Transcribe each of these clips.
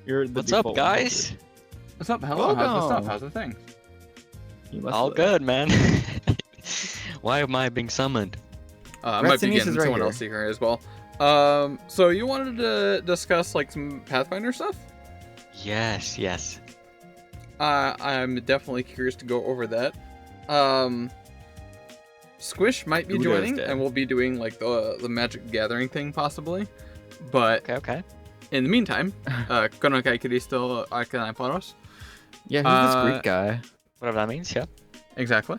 You're the What's up, default guys? What's up? Hello. How's the stuff? Welcome. How's the thing? You must All have- good, man. Why am I being summoned? I might be Ratzinese getting is right someone here. else here as well. So you wanted to discuss like some Pathfinder stuff? Yes. I'm definitely curious to go over that. Squish might be Udo's joining, dead. and we'll be doing like the Magic Gathering thing possibly. But Okay. in the meantime, Konokai Kiri still Arcanine Poros. Yeah, who's this Greek guy? Whatever that means, yeah. Exactly.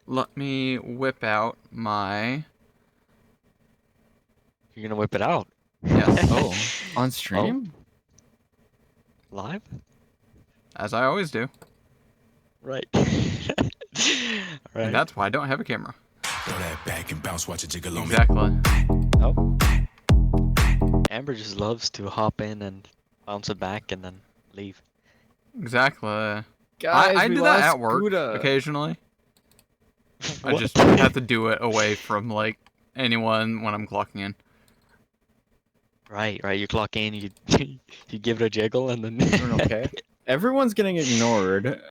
Let me whip out my You're gonna whip it out. yes, Oh, on stream? Live? as I always do, Right. and that's why I don't have a camera. Throw that back and bounce, watch it jiggle on me. Exactly. Oh. Amber just loves to hop in and bounce it back and then leave. Exactly. Guys, I we do that lost at work Gouda. occasionally. I What? just have to do it away from like anyone when I'm clocking in. Right. You clock in, you you give it a jiggle, and then. Okay. Everyone's getting ignored.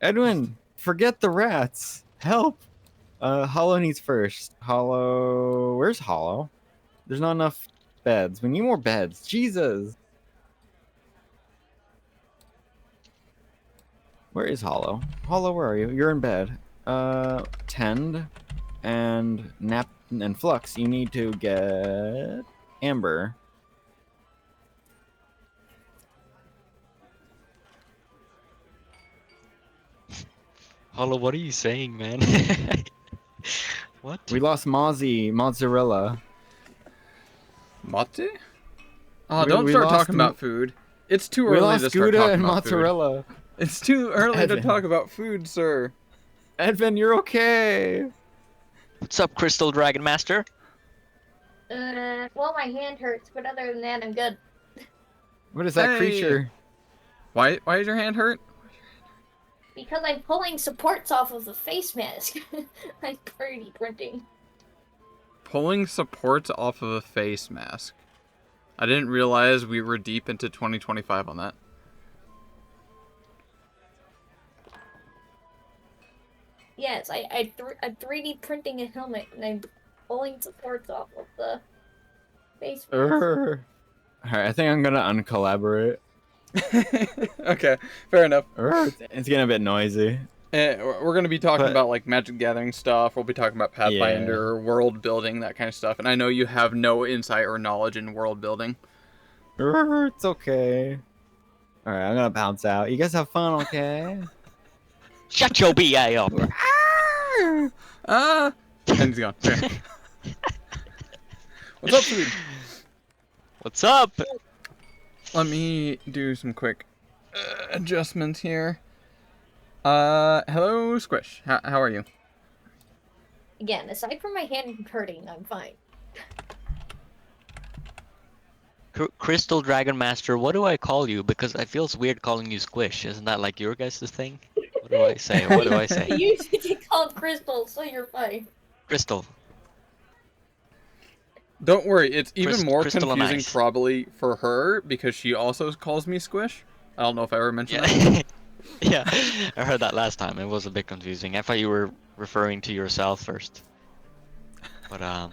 Edwin, forget the rats. Help. Hollow needs first. Hollow, where's Hollow? There's not enough beds. We need more beds. Jesus. Where is Hollow? Hollow, where are you? You're in bed. Tend and Nap and Flux. You need to get Amber. Hollow, what are you saying, man? What? We lost Mozzie, Mozzarella. Mate? Oh, We- don't we start lost talking M- about food. It's too We early lost to start Gouda talking and about food. Mozzarella. It's too early to Evan. talk about food, sir. Edvin, you're okay. What's up, Crystal Dragon Master? Well, my hand hurts, but other than that, I'm good. What is that Hey. creature? Why is your hand hurt? Because I'm pulling supports off of the face mask. I'm 3D printing. Pulling supports off of a face mask. I didn't realize we were deep into 2025 on that. Yes, I'm 3D printing a helmet, and I'm pulling supports off of the face mask. Alright, I think I'm gonna uncollaborate. Okay, fair enough. It's getting a bit noisy. We're going to be talking But- about like Magic Gathering stuff. We'll be talking about Pathfinder, world building, that kind of stuff. And I know you have no insight or knowledge in world building. It's okay. Alright, I'm gonna bounce out. You guys have fun, okay? Shut your BA up. And he's gone. Okay. What's up, food? What's up? Let me do some quick adjustments here. Hello, Squish. How are you? Again, aside from my hand hurting, I'm fine. Crystal Dragon Master, what do I call you? Because I feels weird calling you Squish. Isn't that like your guys' thing? What do I say? What do I I say? usually get called Crystal, so you're fine. Crystal. Don't worry, it's even more Crystal and confusing Ice. probably for her because she also calls me Squish. I don't know if I ever mentioned that. Yeah. Yeah, I heard that last time. It was a bit confusing. I thought you were referring to yourself first. But, I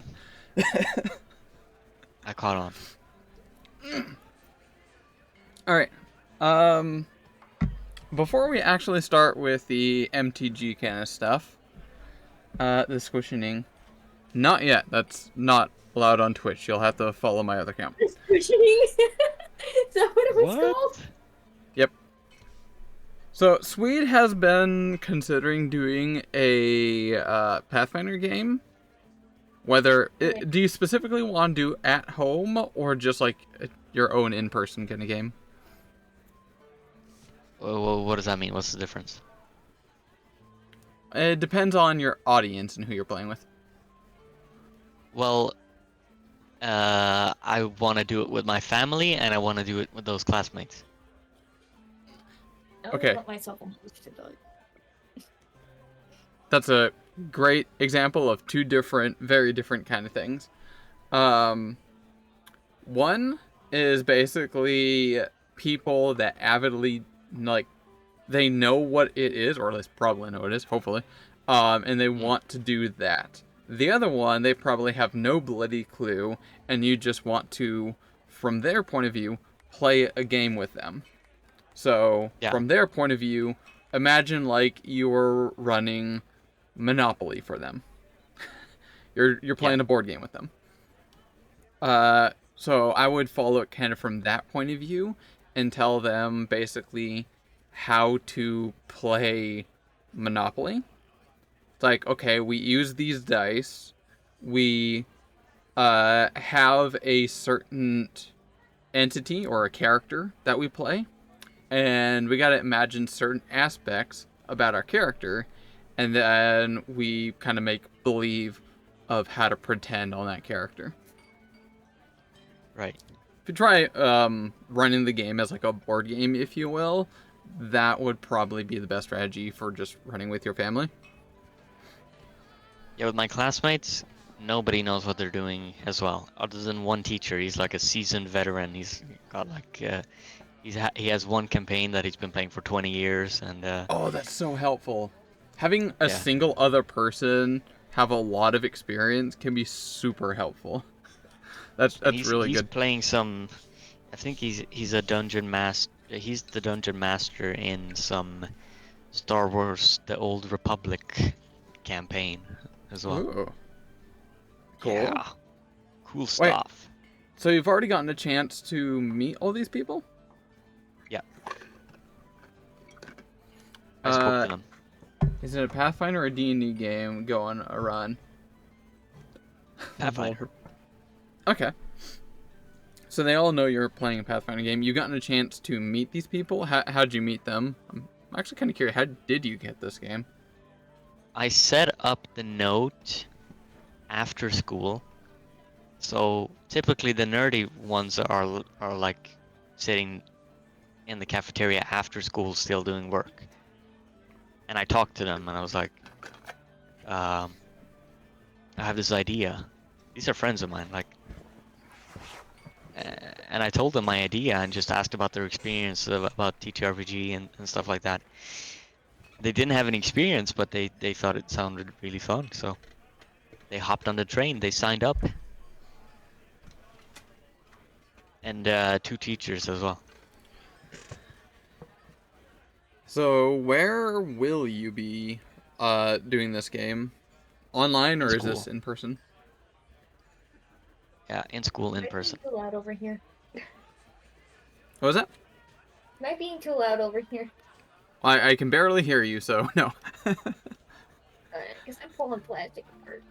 caught on. Alright. Before we actually start with the MTG kind of stuff, the squishing, not yet. That's not allowed on Twitch. You'll have to follow my other account. Squishing? Is that what it was What? called? Yep. So, Swede has been considering doing a Pathfinder game. Whether, do you specifically want to do at home or just like your own in-person kind of game? Well, what does that mean? What's the difference? It depends on your audience and who you're playing with. Well, I want to do it with my family, and I want to do it with those classmates. I Okay. let myself almost to die. That's a great example of two different, very different kind of things. One is basically people that avidly, like, they know what it is, or at least probably know what it is, hopefully, and they want to do that. The other one, they probably have no bloody clue, and you just want to, from their point of view, play a game with them. So, Yeah. from their point of view, imagine like you're running Monopoly for them. You're playing a board game with them. So I would follow it kind of from that point of view and tell them basically how to play Monopoly. It's like, okay, we use these dice. We have a certain entity or a character that we play. And we got to imagine certain aspects about our character. And then we kind of make believe of how to pretend on that character. Right. If you try running the game as like a board game, if you will, that would probably be the best strategy for just running with your family. Yeah, with my classmates, nobody knows what they're doing as well, other than one teacher. He's like a seasoned veteran. He's got like he has one campaign that he's been playing for 20 years, and Oh, that's so helpful. Having a Yeah. single other person have a lot of experience can be super helpful. That's really he's good. playing some. I think he's a dungeon master. He's the dungeon master in some Star Wars: The Old Republic campaign as well. Ooh. Cool. Yeah, cool stuff. So you've already gotten a chance to meet all these people? Yeah. I spoke to them. Is it a Pathfinder or a D&D game going a run? Pathfinder. Okay. So they all know you're playing a Pathfinder game. You've gotten a chance to meet these people? How'd you meet them? I'm actually kind of curious. How did you get this game? I set up the note after school. So typically the nerdy ones are like sitting in the cafeteria after school still doing work. And I talked to them and I was like, I have this idea. These are friends of mine, like, and I told them my idea and just asked about their experience about TTRPG and stuff like that. They didn't have any experience, but they thought it sounded really fun, so they hopped on the train. They signed up, and 2 teachers as well. So where will you be doing this game? Online, or is this School. in person? Yeah, in school, in person. Too loud over here. What was that? Am I being too loud over here? I can barely hear you, so no. Because I'm pulling plastic apart.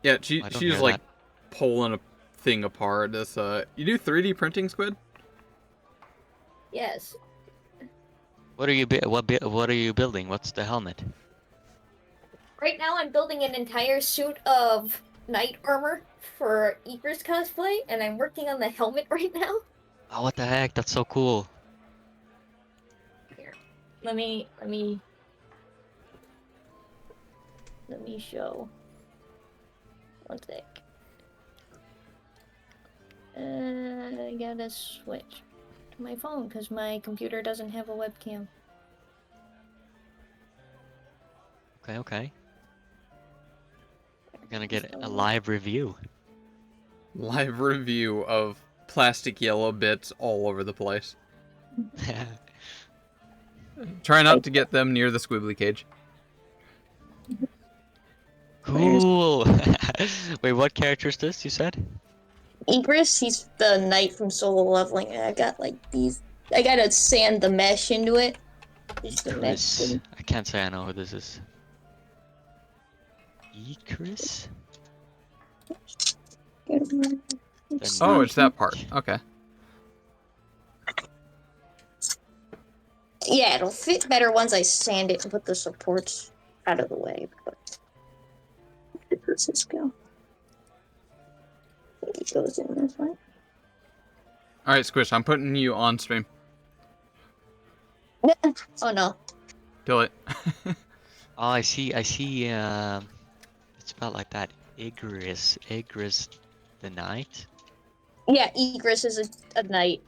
Yeah, I don't she's hear like that. pulling a thing apart. This you do 3D printing, Squid? Yes. What are you what are you building? What's the helmet? Right now I'm building an entire suit of knight armor for Egress cosplay, and I'm working on the helmet right now. Oh, what the heck? That's so cool. Here, let me show. One sec. I gotta switch to my phone because my computer doesn't have a webcam. Okay, okay. We're gonna get a live review. Live review of plastic yellow bits all over the place. Try not to get them near the squibbly cage. Cool. Wait, what character is this? You said? Egress, he's the knight from Solo Leveling, and I got like these. I gotta sand the mesh into it. Just the mesh. Chris. I can't say I know who this is. Chris? Oh, it's that part. Okay. Yeah, it'll fit better once I sand it and put the supports out of the way. But where does this go? It goes in this way. All right, Squish. I'm putting you on stream. Oh no. Kill it. Oh, I see. I see. It's spelled like that. Igris the Knight. Yeah, Egress is a knight.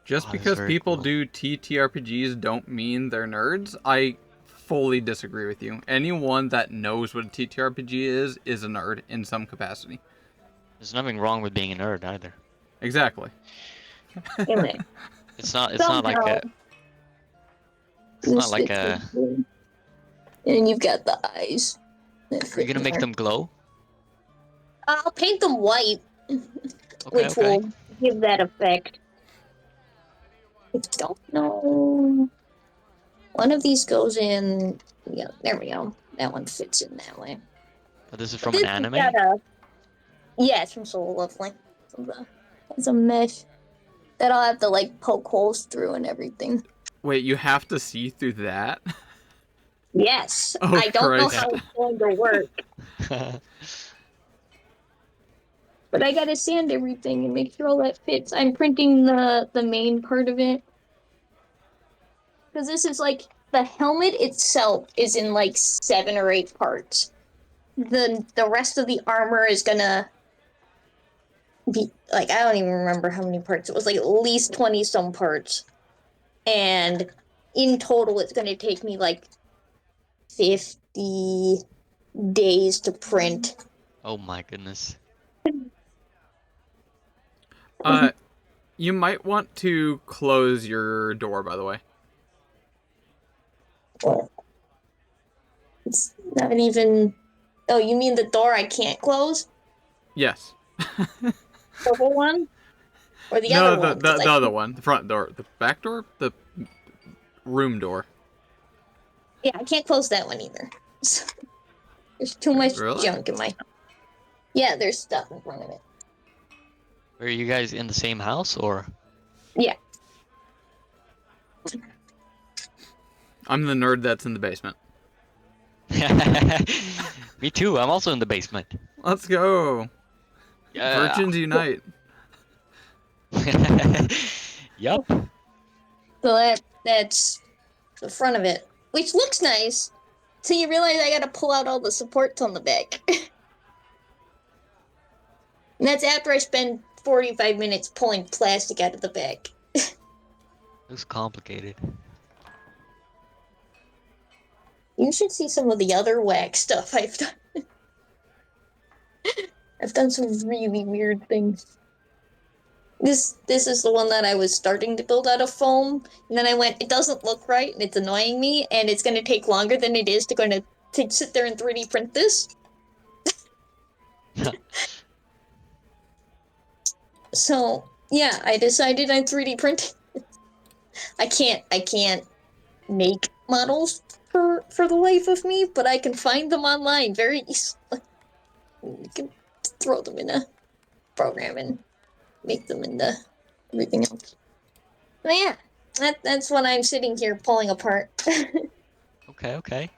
Just Oh, that's because very people cool. do TTRPGs don't mean they're nerds. I fully disagree with you. Anyone that knows what a TTRPG is a nerd in some capacity. There's nothing wrong with being a nerd either. Exactly. Anyway, It's not like somehow a it's not this like gets a me. And you've got the eyes that are you fit gonna in make there. them glow? I'll paint them white, Okay, which okay. will give that effect. I don't know. One of these goes in. Yeah, there we go. That one fits in that way. But this is But from an this has anime? got a. Yeah, it's from Soul Leveling. It's a mesh that I'll have to like poke holes through and everything. Wait, you have to see through that? Yes, Oh, I don't know Christ. how it's going to work, but I gotta sand everything and make sure all that fits. I'm printing the main part of it because this is like the helmet itself is in like 7 or 8 parts. The rest of the armor is gonna be like I don't even remember how many parts. It was like at least 20 some parts, and in total, it's gonna take me like 50 days to print. Oh my goodness. You might want to close your door, by the way. It's not even. Oh, you mean the door I can't close? Yes. The whole one? Or the No, other the, one? 'Cause the, the other one. The front door. The back door? The room door. yeah, I can't close that one either. There's too much Really? junk in my. Yeah, there's stuff in front of it. Are you guys in the same house or? Yeah. I'm the nerd that's in the basement. Me too. I'm also in the basement. Let's go. Yeah. Virgins unite. Yup. So that's the front of it, which looks nice. So you realize I gotta pull out all the supports on the back. And that's after I spend 45 minutes pulling plastic out of the back. Looks complicated. You should see some of the other whack stuff I've done. I've done some really weird things. This is the one that I was starting to build out of foam, and then I went, it doesn't look right, and it's annoying me, and it's going to take longer than it is to sit there and 3D print this. So yeah, I decided I'm 3D printing. I can't make models for the life of me, but I can find them online very easily. You can throw them in a program and make them into everything else. But yeah, that's what I'm sitting here pulling apart. Okay, okay.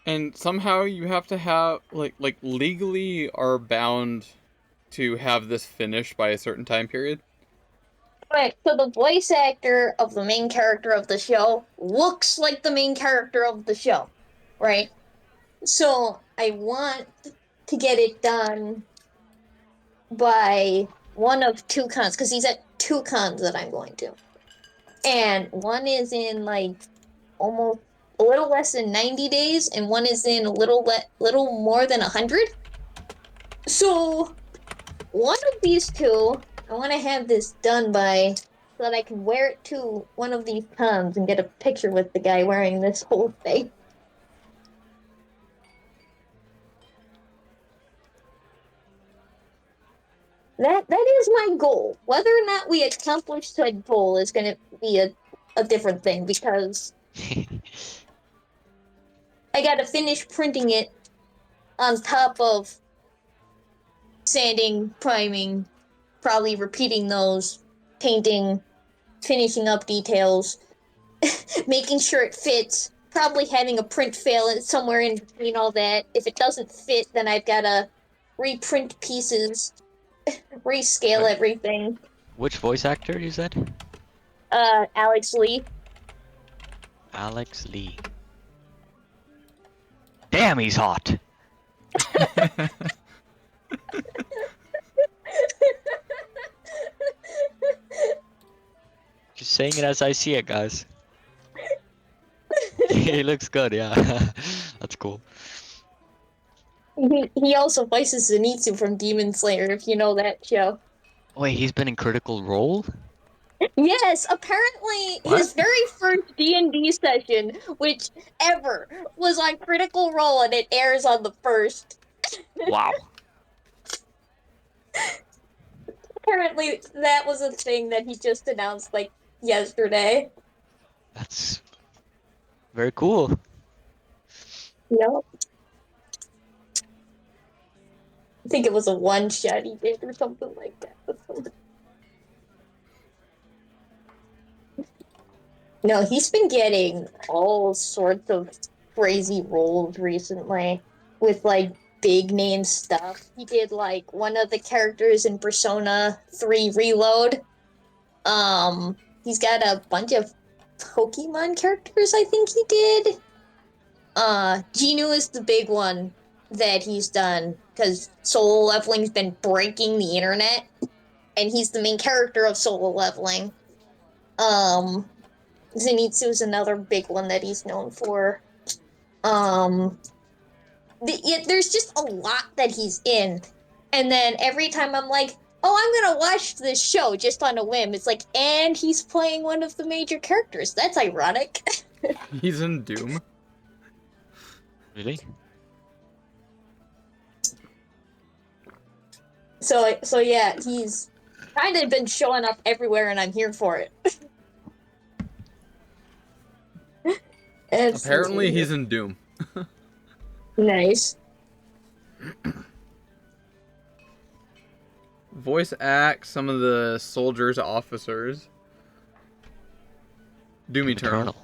And somehow you have to have like legally are bound to have this finished by a certain time period. Right, so the voice actor of the main character of the show looks like the main character of the show, right? So I want to get it done by one of 2 cons, because he's at 2 cons that I'm going to. And one is in like almost a little less than 90 days, and one is in a little more than 100. So one of these two, I want to have this done by so that I can wear it to one of these cons and get a picture with the guy wearing this whole thing. That is my goal. Whether or not we accomplish that goal is going to be a different thing, because I got to finish printing it on top of sanding, priming, probably repeating those, painting, finishing up details, making sure it fits, probably having a print fail somewhere in between all that. If it doesn't fit, then I've got to reprint pieces, rescale Wait. everything. Which voice actor you said? Alex Lee. Alex Lee. Damn, he's hot. saying it as I see it, guys. He looks good, yeah. That's cool. He also voices Zenitsu from Demon Slayer, if you know that show. Wait, he's been in Critical Role? Yes, apparently his What? very first D&D session, which ever, was on Critical Role, and it airs on the 1st. Wow. Apparently that was a thing that he just announced, like, yesterday. That's very cool. Yep. I think it was a one-shot he did or something like that. No, he's been getting all sorts of crazy roles recently with like big name stuff. He did like one of the characters in Persona 3 Reload. He's got a bunch of Pokemon characters, I think he did. Genu is the big one that he's done because Solo Leveling's been breaking the internet, and he's the main character of Solo Leveling. Zenitsu is another big one that he's known for. There's just a lot that he's in, and then every time I'm like, oh, I'm gonna watch this show just on a whim. It's like, and he's playing one of the major characters. That's ironic. He's in Doom. Really? So yeah, he's kind of been showing up everywhere, and I'm here for it. Apparently, he's in Doom. Nice. Voice act some of the soldiers, officers. Doom Eternal.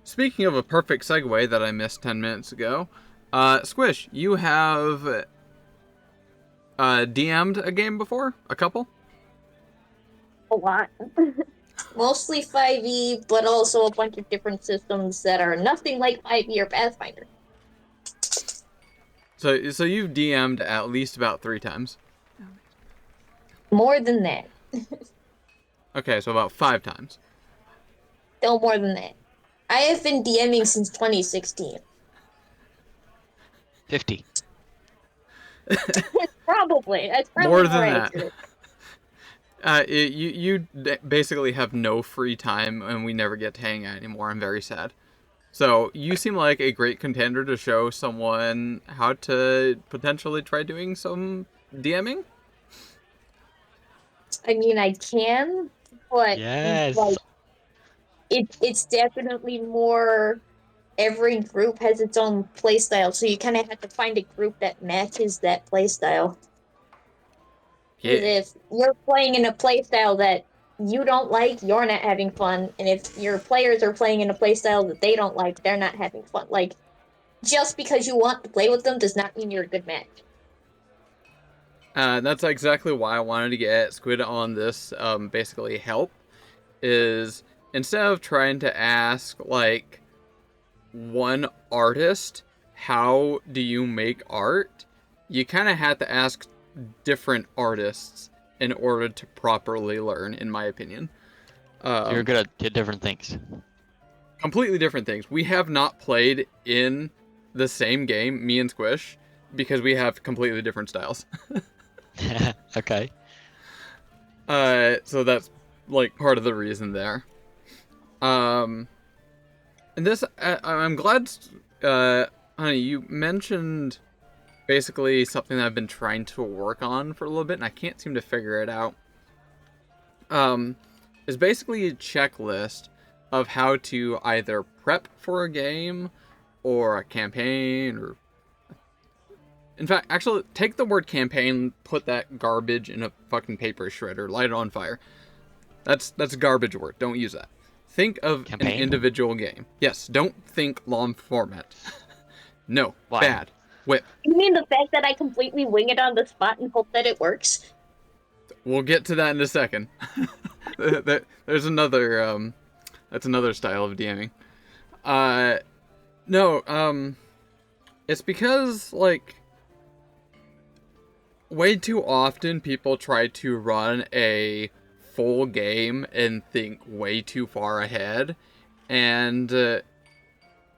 Speaking of a perfect segue that I missed 10 minutes ago, Squish, you have DM'd a game before? A couple? A lot. Mostly 5e, but also a bunch of different systems that are nothing like 5e or Pathfinder. So you've DM'd at least about 3 times. More than that. Okay, so about 5 times. No more than that. I have been DMing since 2016. 50. Probably. That's probably More than that. accurate. You basically have no free time, and we never get to hang out anymore. I'm very sad. So you seem like a great contender to show someone how to potentially try doing some DMing. I mean, I can, but Yes. like, it's definitely more. Every group has its own playstyle, so you kind of have to find a group that matches that playstyle. Yeah. If you're playing in a playstyle that you don't like, you're not having fun, and if your players are playing in a playstyle that they don't like, they're not having fun. Like, just because you want to play with them does not mean you're a good match. That's exactly why I wanted to get Squid on this, basically help, is instead of trying to ask, like, one artist, how do you make art, you kind of have to ask different artists in order to properly learn, in my opinion. So you're good at different things. Completely different things. We have not played in the same game, me and Squish, because we have completely different styles. Okay. So that's like part of the reason there. And this, I'm glad, honey, you mentioned basically something that I've been trying to work on for a little bit, and I can't seem to figure it out. Is basically a checklist of how to either prep for a game or a campaign, or in fact, actually, take the word campaign, put that garbage in a fucking paper shredder, light it on fire. That's a garbage word. Don't use that. Think of Campaign? an individual game. Yes, don't think long format. No, Why? bad. Whip. You mean the fact that I completely wing it on the spot and hope that it works? We'll get to that in a second. There's another, that's another style of DMing. No, it's because, like, way too often people try to run a full game and think way too far ahead. And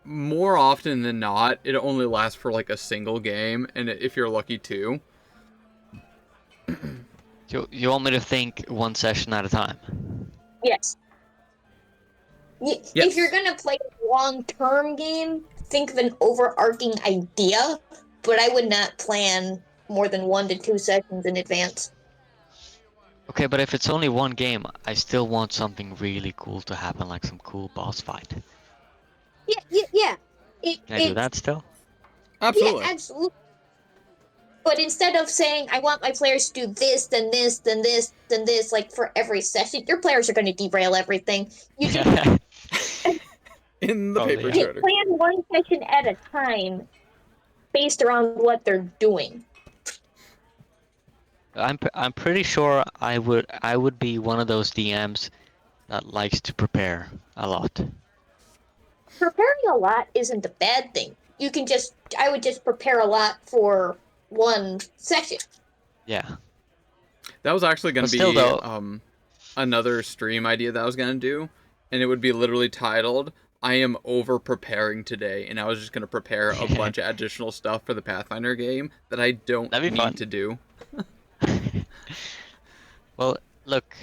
more often than not, it only lasts for like a single game, and if you're lucky too. You want me to think one session at a time? Yes. Yes. If you're gonna play a long-term game, think of an overarching idea, but I would not plan more than 1 to 2 sessions in advance. Okay, but if it's only one game, I still want something really cool to happen, like some cool boss fight. Yeah. Can I do that still? Absolutely. Yeah, absolutely. But instead of saying, I want my players to do this, then this, then this, then this, like for every session, your players are going to derail everything. You just In the Probably, paper yeah. shredder. plan one session at a time based around what they're doing. I'm pretty sure I would be one of those DMs that likes to prepare a lot. Preparing a lot isn't a bad thing. I would just prepare a lot for one session. Yeah. That was actually going But to still, be though- another stream idea that I was going to do, and it would be literally titled, I am over preparing today, and I was just going to prepare a bunch of additional stuff for the Pathfinder game that I don't That'd be need fun. to do. Well, look,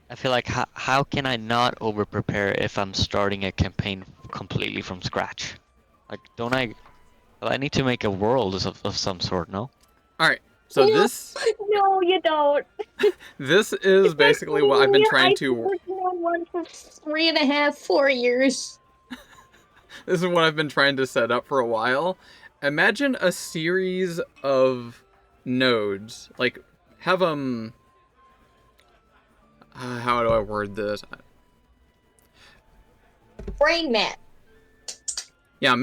I feel like how can I not over prepare if I'm starting a campaign completely from scratch? Like, don't I? Well, I need to make a world of some sort, no? Alright, so this No, you don't. this is basically what I've been trying I've to... been working on one for 3.5, 4 years. This is what I've been trying to set up for a while. Imagine a series of nodes. Like, have how do I word this? Brain mat. Yeah,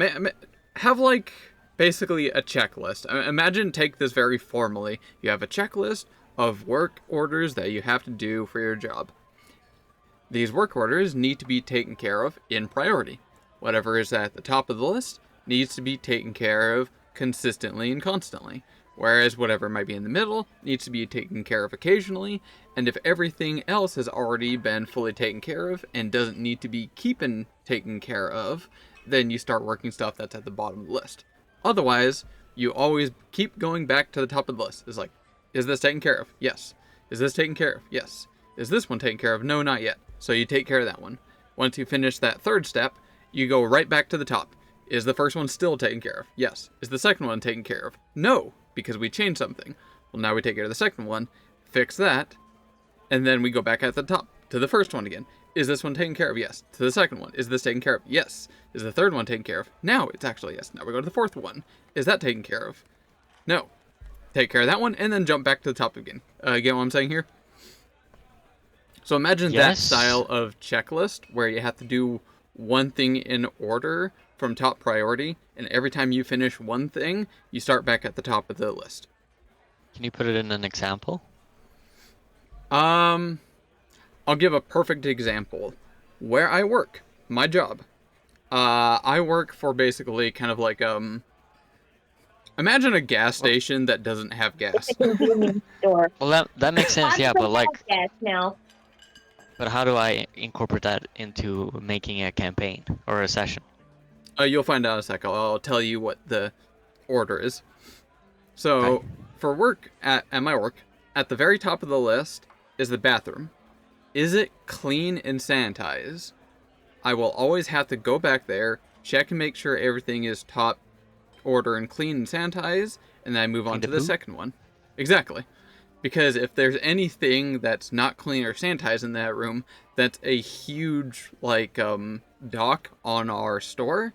have like basically a checklist. Imagine, take this very formally. You have a checklist of work orders that you have to do for your job. These work orders need to be taken care of in priority. Whatever is at the top of the list needs to be taken care of consistently and constantly. Whereas whatever might be in the middle needs to be taken care of occasionally, and if everything else has already been fully taken care of and doesn't need to be taken care of, then you start working stuff that's at the bottom of the list. Otherwise, you always keep going back to the top of the list. It's like, is this taken care of? Yes. Is this taken care of? Yes. Is this one taken care of? No, not yet. So you take care of that one. Once you finish that third step, you go right back to the top. Is the first one still taken care of? Yes. Is the second one taken care of? No, because we changed something. Well, now we take care of the second one, fix that, and then we go back at the top to the first one again. Is this one taken care of? Yes. To the second one. Is this taken care of? Yes. Is the third one taken care of? Now it's actually yes. Now we go to the fourth one. Is that taken care of? No. Take care of that one, and then jump back to the top again. Get what I'm saying here? So imagine that Yes. style of checklist where you have to do one thing in order from top priority, and every time you finish one thing, you start back at the top of the list. Can you put it in an example? I'll give a perfect example. Where I work, my job. I work for basically kind of like, imagine a gas station that doesn't have gas. It's a convenience store. Well, that makes sense, yeah, but like, Yes, now. but how do I incorporate that into making a campaign or a session? You'll find out in a sec. I'll tell you what the order is. So, Okay. for work, at my work, at the very top of the list is the bathroom. Is it clean and sanitized? I will always have to go back there, check and make sure everything is top order and clean and sanitized, and then I move on Clean to to the poo? second one. Exactly. Because if there's anything that's not clean or sanitized in that room, that's a huge, like, dock on our store.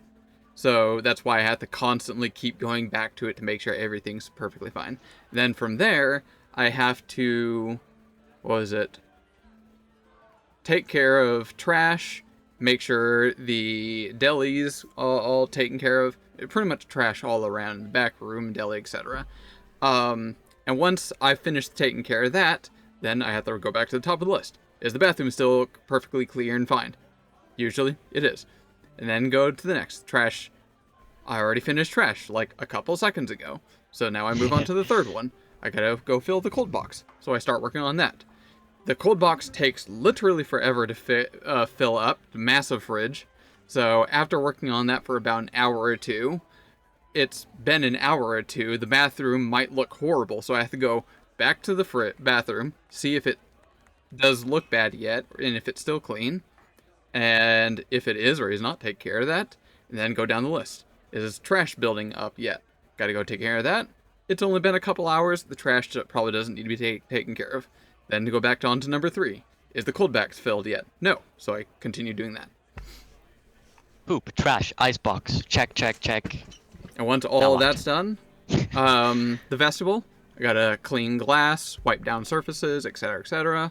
So that's why I have to constantly keep going back to it to make sure everything's perfectly fine. Then from there, I have to, take care of trash, make sure the deli's all taken care of. Pretty much trash all around, the back room, deli, etc. And once I finish taking care of that, then I have to go back to the top of the list. Is the bathroom still perfectly clear and fine? Usually it is. And then go to the next. Trash. I already finished trash like a couple seconds ago. So now I move on to the third one. I gotta go fill the cold box. So I start working on that. The cold box takes literally forever to fill up, massive fridge. So after working on that for about an hour or two, it's been an hour or two, the bathroom might look horrible, so I have to go back to the bathroom, see if it does look bad yet, and if it's still clean, and if it is or is not, take care of that, and then go down the list. Is trash building up yet? Gotta go take care of that. It's only been a couple hours, the trash probably doesn't need to be taken care of. Then to go back on to number 3. Is the cold box filled yet? No, so I continue doing that. Poop, trash, icebox. Check, check, check. And once Now all what? that's done, the vestibule, I gotta clean glass, wipe down surfaces, etc., etc.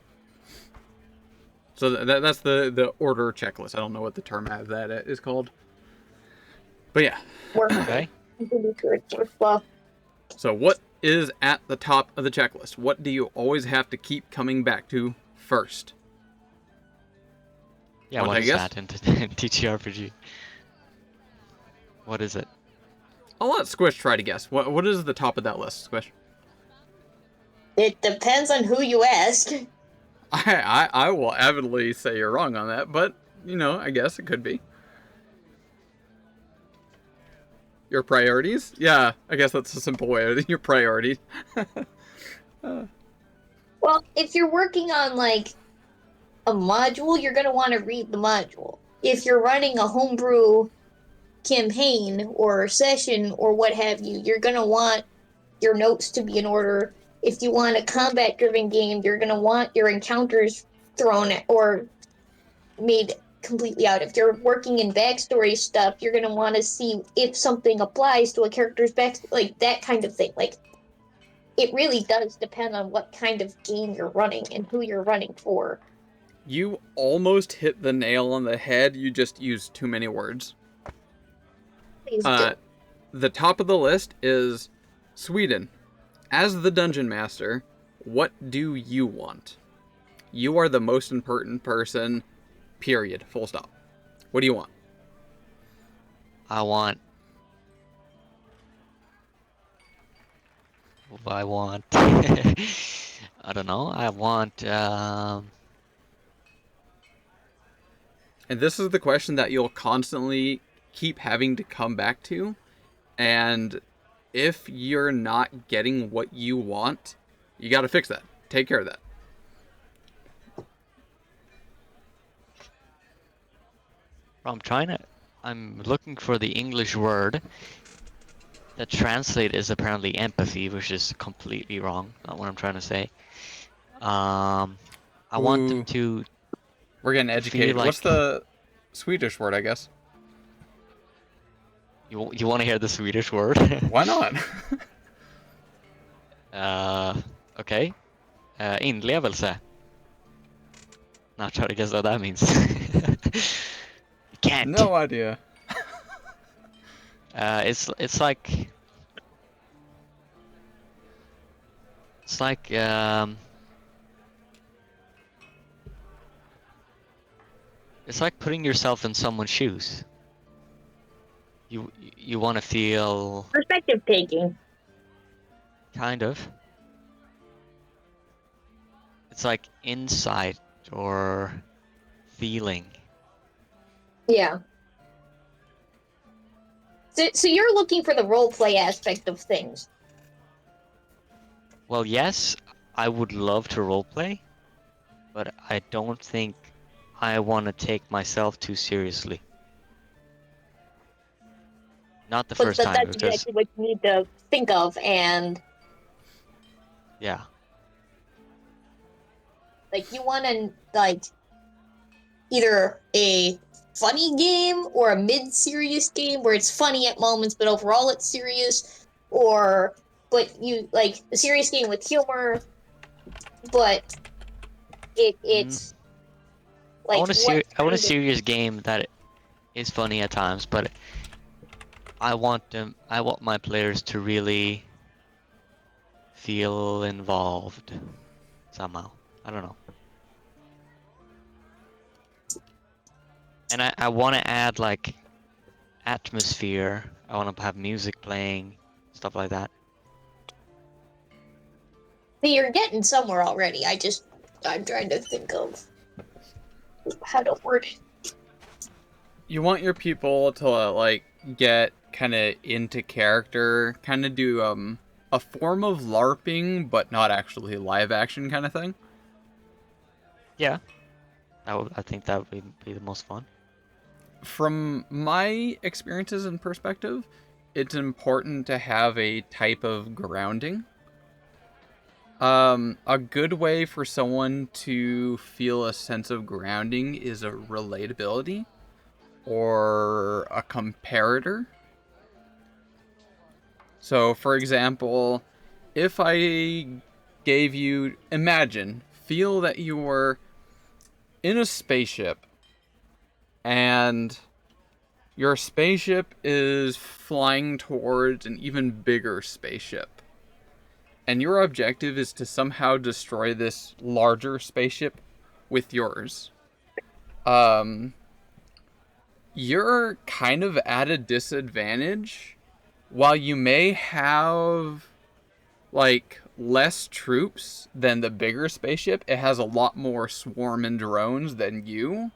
So that's the order checklist. I don't know what the term of that is called. But yeah. Okay. Well, So what is at the top of the checklist? What do you always have to keep coming back to first? Yeah, Want what to is guess? that in TTRPG? What is it? I'll let Squish try to guess. What is the top of that list, Squish? it depends on who you ask. I will avidly say you're wrong on that, but, I guess it could be. Your priorities? Yeah, I guess that's a simple way. Your priorities. Well, if you're working on like a module, you're gonna want to read the module. If you're running a homebrew campaign or session or what have you, you're gonna want your notes to be in order. If you want a combat-driven game, you're gonna want your encounters thrown or made completely out. If you're working in backstory stuff, you're gonna want to see if something applies to a character's back, like that kind of thing. Like, it really does depend on what kind of game you're running and who you're running for. You almost hit the nail on the head. You just used too many words. Please do. The top of the list is Sweden. As the dungeon master, what do you want? You are the most important person, period. Full stop. What do you want? I want. What do I want? I don't know. I want. And this is the question that you'll constantly keep having to come back to. And if you're not getting what you want, you got to fix that. Take care of that. I'm looking for the English word that translate is apparently empathy, which is completely wrong. Not what I'm trying to say. I want them Ooh. to. We're getting educated. like- What's the Swedish word, I guess? You want to hear the Swedish word? Why not? Okay. Inlevelse. Not try to guess what that means. You can't. No idea. It's like. It's like It's like putting yourself in someone's shoes. You want to feel Perspective taking. kind of. It's like insight or feeling. Yeah. So you're looking for the roleplay aspect of things. Well, yes, I would love to roleplay, but I don't think I want to take myself too seriously. Not the But first time, that's because exactly what you need to think of, and yeah, like you want to like either a funny game or a mid-serious game where it's funny at moments but overall it's serious, or but you like a serious game with humor, but it's like I want a what kind of- serious game that is funny at times, but I want my players to really feel involved somehow. I don't know. And I want to add like atmosphere. I want to have music playing, stuff like that. So you're getting somewhere already. I just I'm trying to think of how to word it. You want your people to like get kind of into character, kind of do a form of LARPing, but not actually live action kind of thing. Yeah, I think that would be the most fun. From my experiences and perspective, it's important to have a type of grounding. A good way for someone to feel a sense of grounding is a relatability or a comparator. So, for example, if I gave you, feel that you were in a spaceship and your spaceship is flying towards an even bigger spaceship. And your objective is to somehow destroy this larger spaceship with yours. You're kind of at a disadvantage. While you may have, like, less troops than the bigger spaceship, it has a lot more swarm and drones than you.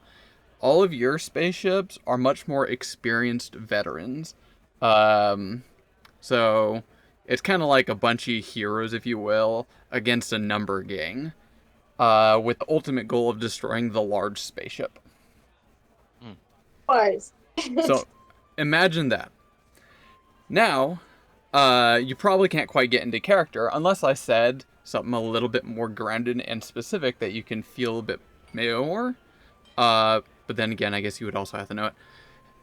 All of your spaceships are much more experienced veterans. So it's kind of like a bunch of heroes, if you will, against a number gang, with the ultimate goal of destroying the large spaceship. Bars. So imagine that. Now, you probably can't quite get into character unless I said something a little bit more grounded and specific that you can feel a bit more. But then again, I guess you would also have to know it.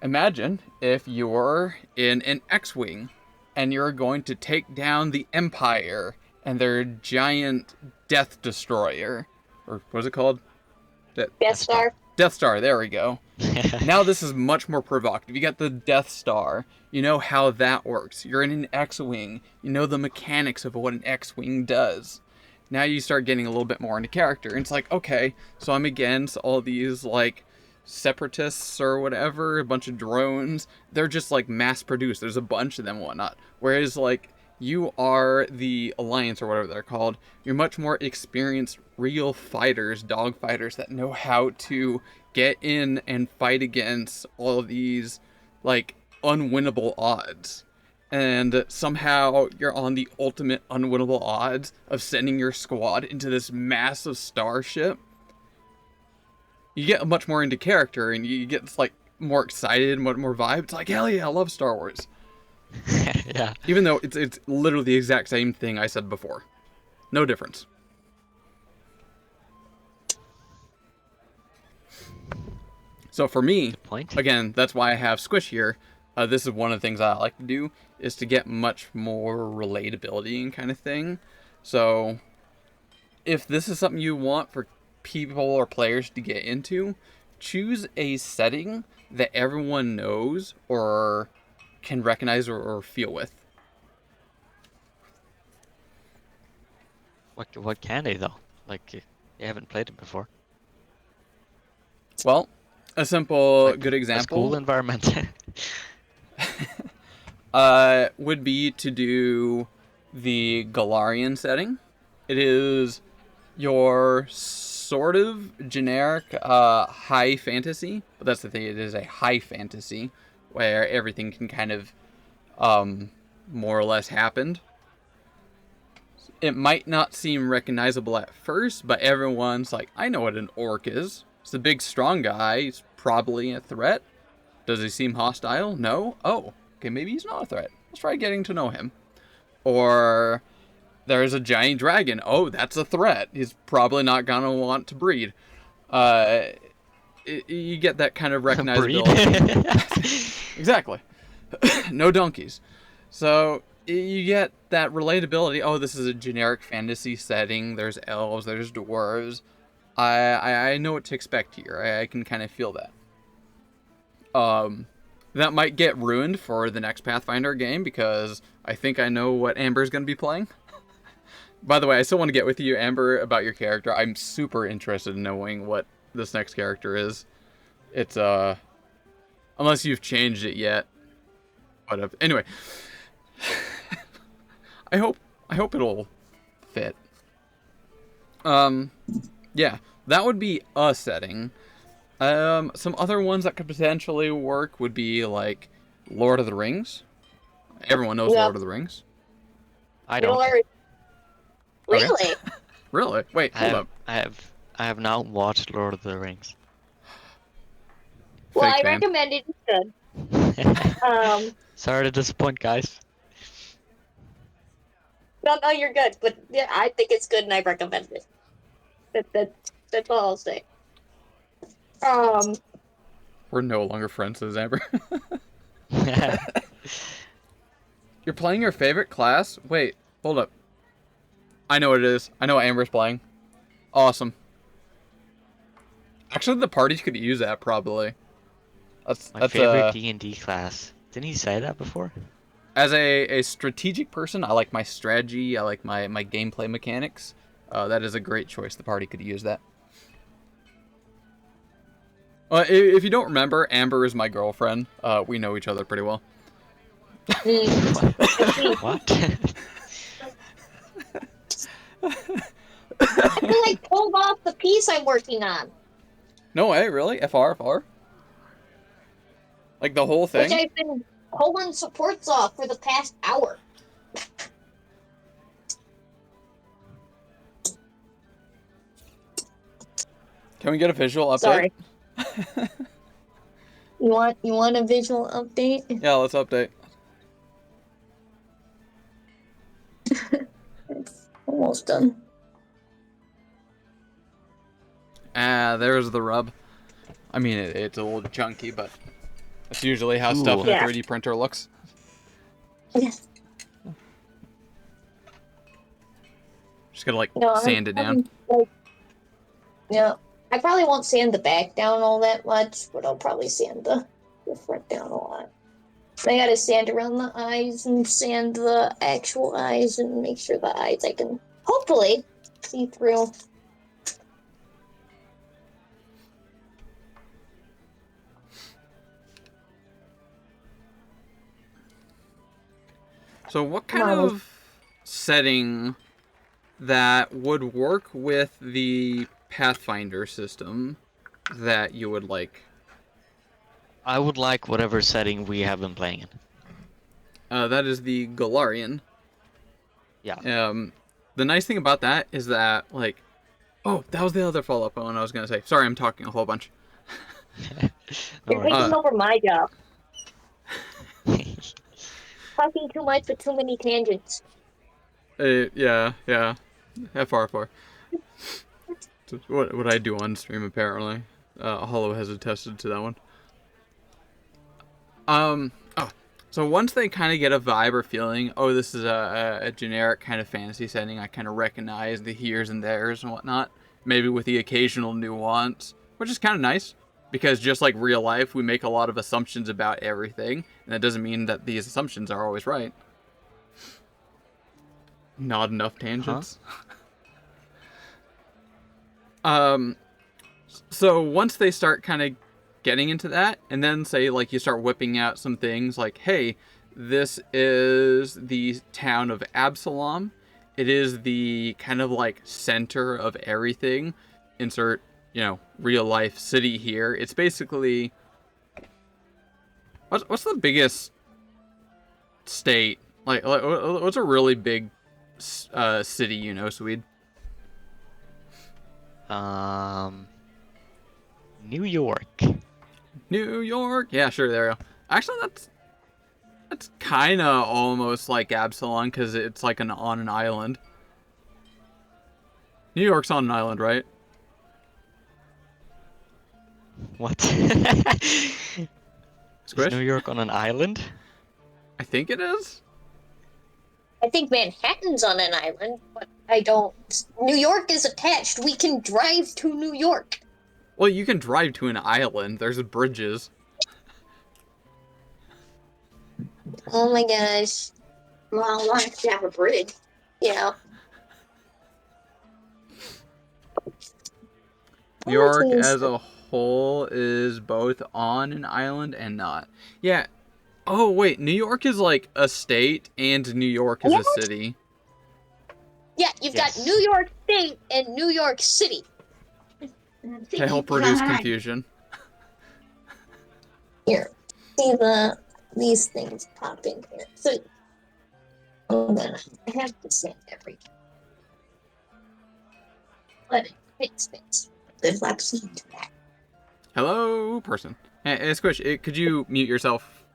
Imagine if you're in an X-Wing and you're going to take down the Empire and their giant Death Destroyer. Or what is it called? Death Star. Death Star, there we go. Now this is much more provocative. You got the Death Star. You know how that works. You're in an X-Wing. You know the mechanics of what an X-Wing does. Now you start getting a little bit more into character. And it's like, okay, so I'm against all these, like, separatists or whatever, a bunch of drones. They're just, like, mass-produced. There's a bunch of them and whatnot. Whereas, like, you are the Alliance or whatever they're called. You're much more experienced, real fighters, dog fighters that know how to get in and fight against all of these, like, unwinnable odds. And somehow you're on the ultimate unwinnable odds of sending your squad into this massive starship. You get much more into character and you get like more excited, more vibe. It's like, hell yeah, I love Star Wars. Yeah. Even though it's literally the exact same thing I said before. No difference. So for me, again, that's why I have Squish here. This is one of the things I like to do, is to get much more relatability and kind of thing. So if this is something you want for people or players to get into, choose a setting that everyone knows or can recognize or feel with. What can they though? Like, they haven't played it before. Well, a simple Like good example. A school environment. Would be to do the Galarian setting. It is your sort of generic high fantasy, but that's the thing, it is a high fantasy where everything can kind of more or less happen. It might not seem recognizable at first, but everyone's like, I know what an orc is. It's the big strong guy. He's probably a threat. Does he seem hostile? No? Oh, okay, maybe he's not a threat. Let's try getting to know him. Or there's a giant dragon. Oh, that's a threat. He's probably not gonna want to breed. You get that kind of recognizability. Exactly. No donkeys. So you get that relatability. Oh, this is a generic fantasy setting. There's elves, there's dwarves. I know what to expect here. I can kind of feel that. That might get ruined for the next Pathfinder game because I think I know what Amber's going to be playing. By the way, I still want to get with you, Amber, about your character. I'm super interested in knowing what this next character is. It's, unless you've changed it yet. But, anyway. I hope it'll fit. Yeah, that would be a setting. Some other ones that could potentially work would be like Lord of the Rings. Everyone knows Yep. Lord of the Rings. I Middle don't. Earth. Okay. Really? Really? Wait, I hold have, up. I have not watched Lord of the Rings. Well, Fake I fan. recommend it. It's good. Sorry to disappoint, guys. No, you're good. But yeah, I think it's good and I recommend it. That's all I'll say. Um, We're no longer friends, says Amber. You're playing your favorite class? Wait, hold up. I know what it is. I know what Amber's playing. Awesome. Actually, the parties could use that, probably. My That's favorite D&D class. Didn't he say that before? As a strategic person, I like my strategy, I like my gameplay mechanics. That is a great choice. The party could use that. If you don't remember, Amber is my girlfriend. We know each other pretty well. What? I pulled off the piece I'm working on, No way, really? FR? Like the whole which thing? I've been pulling supports off for the past hour. Can we get a visual update? Sorry. You want a visual update? Yeah, let's update. It's almost done. There's the rub. I mean, it's a little chunky, but that's usually how stuff in a Yeah. 3D printer looks. Yes. Just gotta, like, No, sand it down. Yeah. I probably won't sand the back down all that much, but I'll probably sand the front down a lot. I gotta sand around the eyes and sand the actual eyes and make sure the eyes I can hopefully see through. So what kind of setting that would work with the Pathfinder system that you would like? I would like whatever setting we have been playing in. That is the Galarian. Yeah. The nice thing about that is that, like... Oh, that was the other follow-up one I was going to say. Sorry, I'm talking a whole bunch. No You're worries. taking over my job. Talking too much with too many tangents. Yeah. FR4. What I do on stream, apparently. Hollow has attested to that one. So once they kind of get a vibe or feeling, oh, this is a generic kind of fantasy setting, I kind of recognize the here's and there's and whatnot, maybe with the occasional nuance, which is kind of nice, because just like real life, we make a lot of assumptions about everything, and that doesn't mean that these assumptions are always right. Not enough tangents. So once they start kind of getting into that, and then say, like, you start whipping out some things like, hey, this is the town of Absalom. It is the kind of, like, center of everything. Insert, real life city here. It's basically... What's the biggest state? Like what's a really big city, Swede? New York. New York? Yeah, sure, there we go. Actually, that's kind of almost like Absalom, because it's like on an island. New York's on an island, right? What? Squish? Is New York on an island? I think it is. I think Manhattan's on an island, but I don't... New York is attached. We can drive to New York. Well, you can drive to an island. There's bridges. Oh my gosh. Well, I want to have a bridge. Yeah. New York as a whole is both on an island and not. Yeah. Oh, wait. New York is like a state, and New York is a city. Yeah, you've got New York State and New York City. to help reduce confusion. Here, see these things pop in here. So, hold on, I have to send everything. But it fix things. Good luck seeing to that. Hello, person. Hey, Squish, could you mute yourself?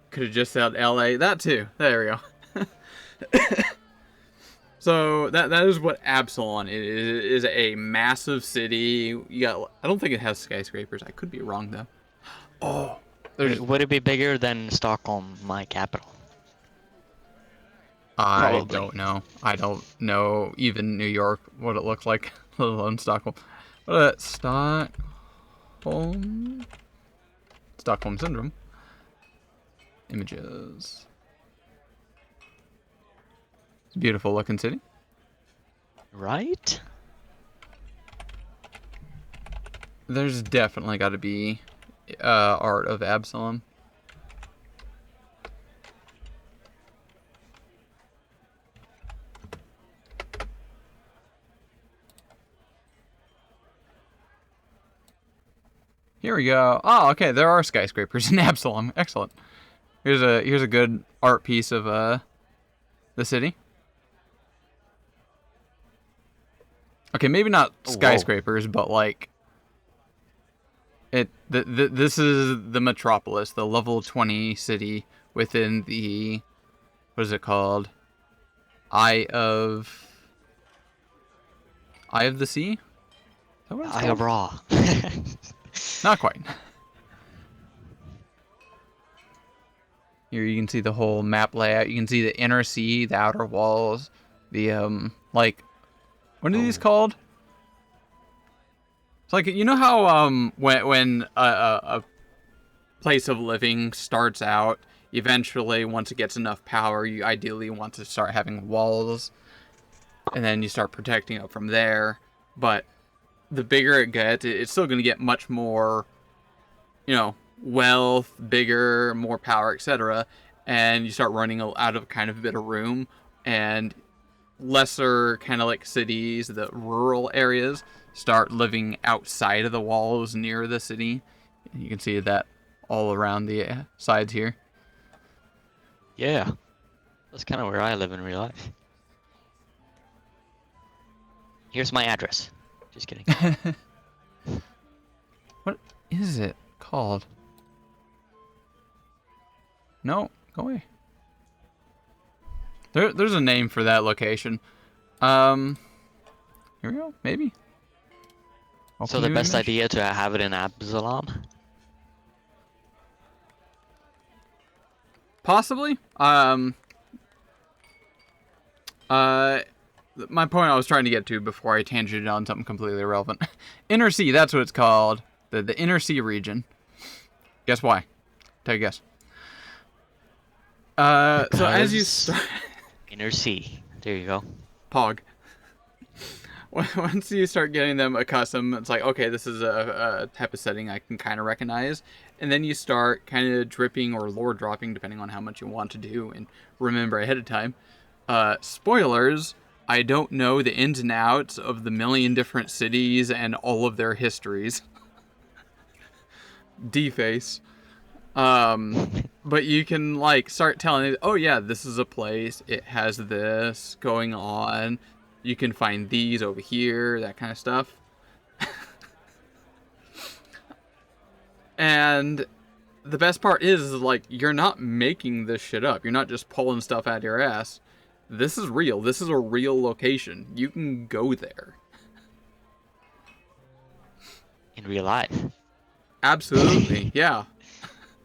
Could have just said LA. That too. There we go. So that is what Absalom is a massive city. You got, I don't think it has skyscrapers. I could be wrong though. Oh, there's. Would it be bigger than Stockholm, my capital? I Probably. don't know. I don't know even New York what it looks like, let alone Stockholm. Stockholm syndrome. Images. It's a beautiful looking city. Right? There's definitely got to be art of Absalom. Here we go. Oh, okay. There are skyscrapers in Absalom. Excellent. Here's a good art piece of the city. Okay, maybe not skyscrapers, but like this is the metropolis, the level 20 city within the, what is it called? Eye of the Sea? Is that what it's Eye of called? Ra. Not quite. Here you can see the whole map layout. You can see the inner sea, the outer walls, the like, what are these called? It's like, you know how when a place of living starts out, eventually once it gets enough power, you ideally want to start having walls, and then you start protecting it from there. But the bigger it gets, it's still going to get much more, you know, wealth, bigger, more power, etc. And you start running out of kind of a bit of room, and lesser kind of like cities, the rural areas, start living outside of the walls near the city. You can see that all around the sides here. Yeah. That's kind of where I live in real life. Here's my address. Just kidding. What is it called? No, go away. There's a name for that location. Here we go, maybe. So the best idea to have it in Absalom? Possibly. My point I was trying to get to before I tangented on something completely irrelevant. Inner Sea, that's what it's called. The Inner Sea region. Guess why? Take a guess. So as you start... Inner Sea. There you go. Pog. Once you start getting them accustomed, it's like, okay, this is a type of setting I can kind of recognize. And then you start kind of dripping or lore dropping, depending on how much you want to do and remember ahead of time. Spoilers, I don't know the ins and outs of the million different cities and all of their histories. Deface. But you can like start telling it, oh yeah, this is a place, it has this going on. You can find these over here, that kind of stuff. And the best part is like, you're not making this shit up. You're not just pulling stuff out of your ass. This is real. This is a real location. You can go there. In real life. Absolutely, yeah.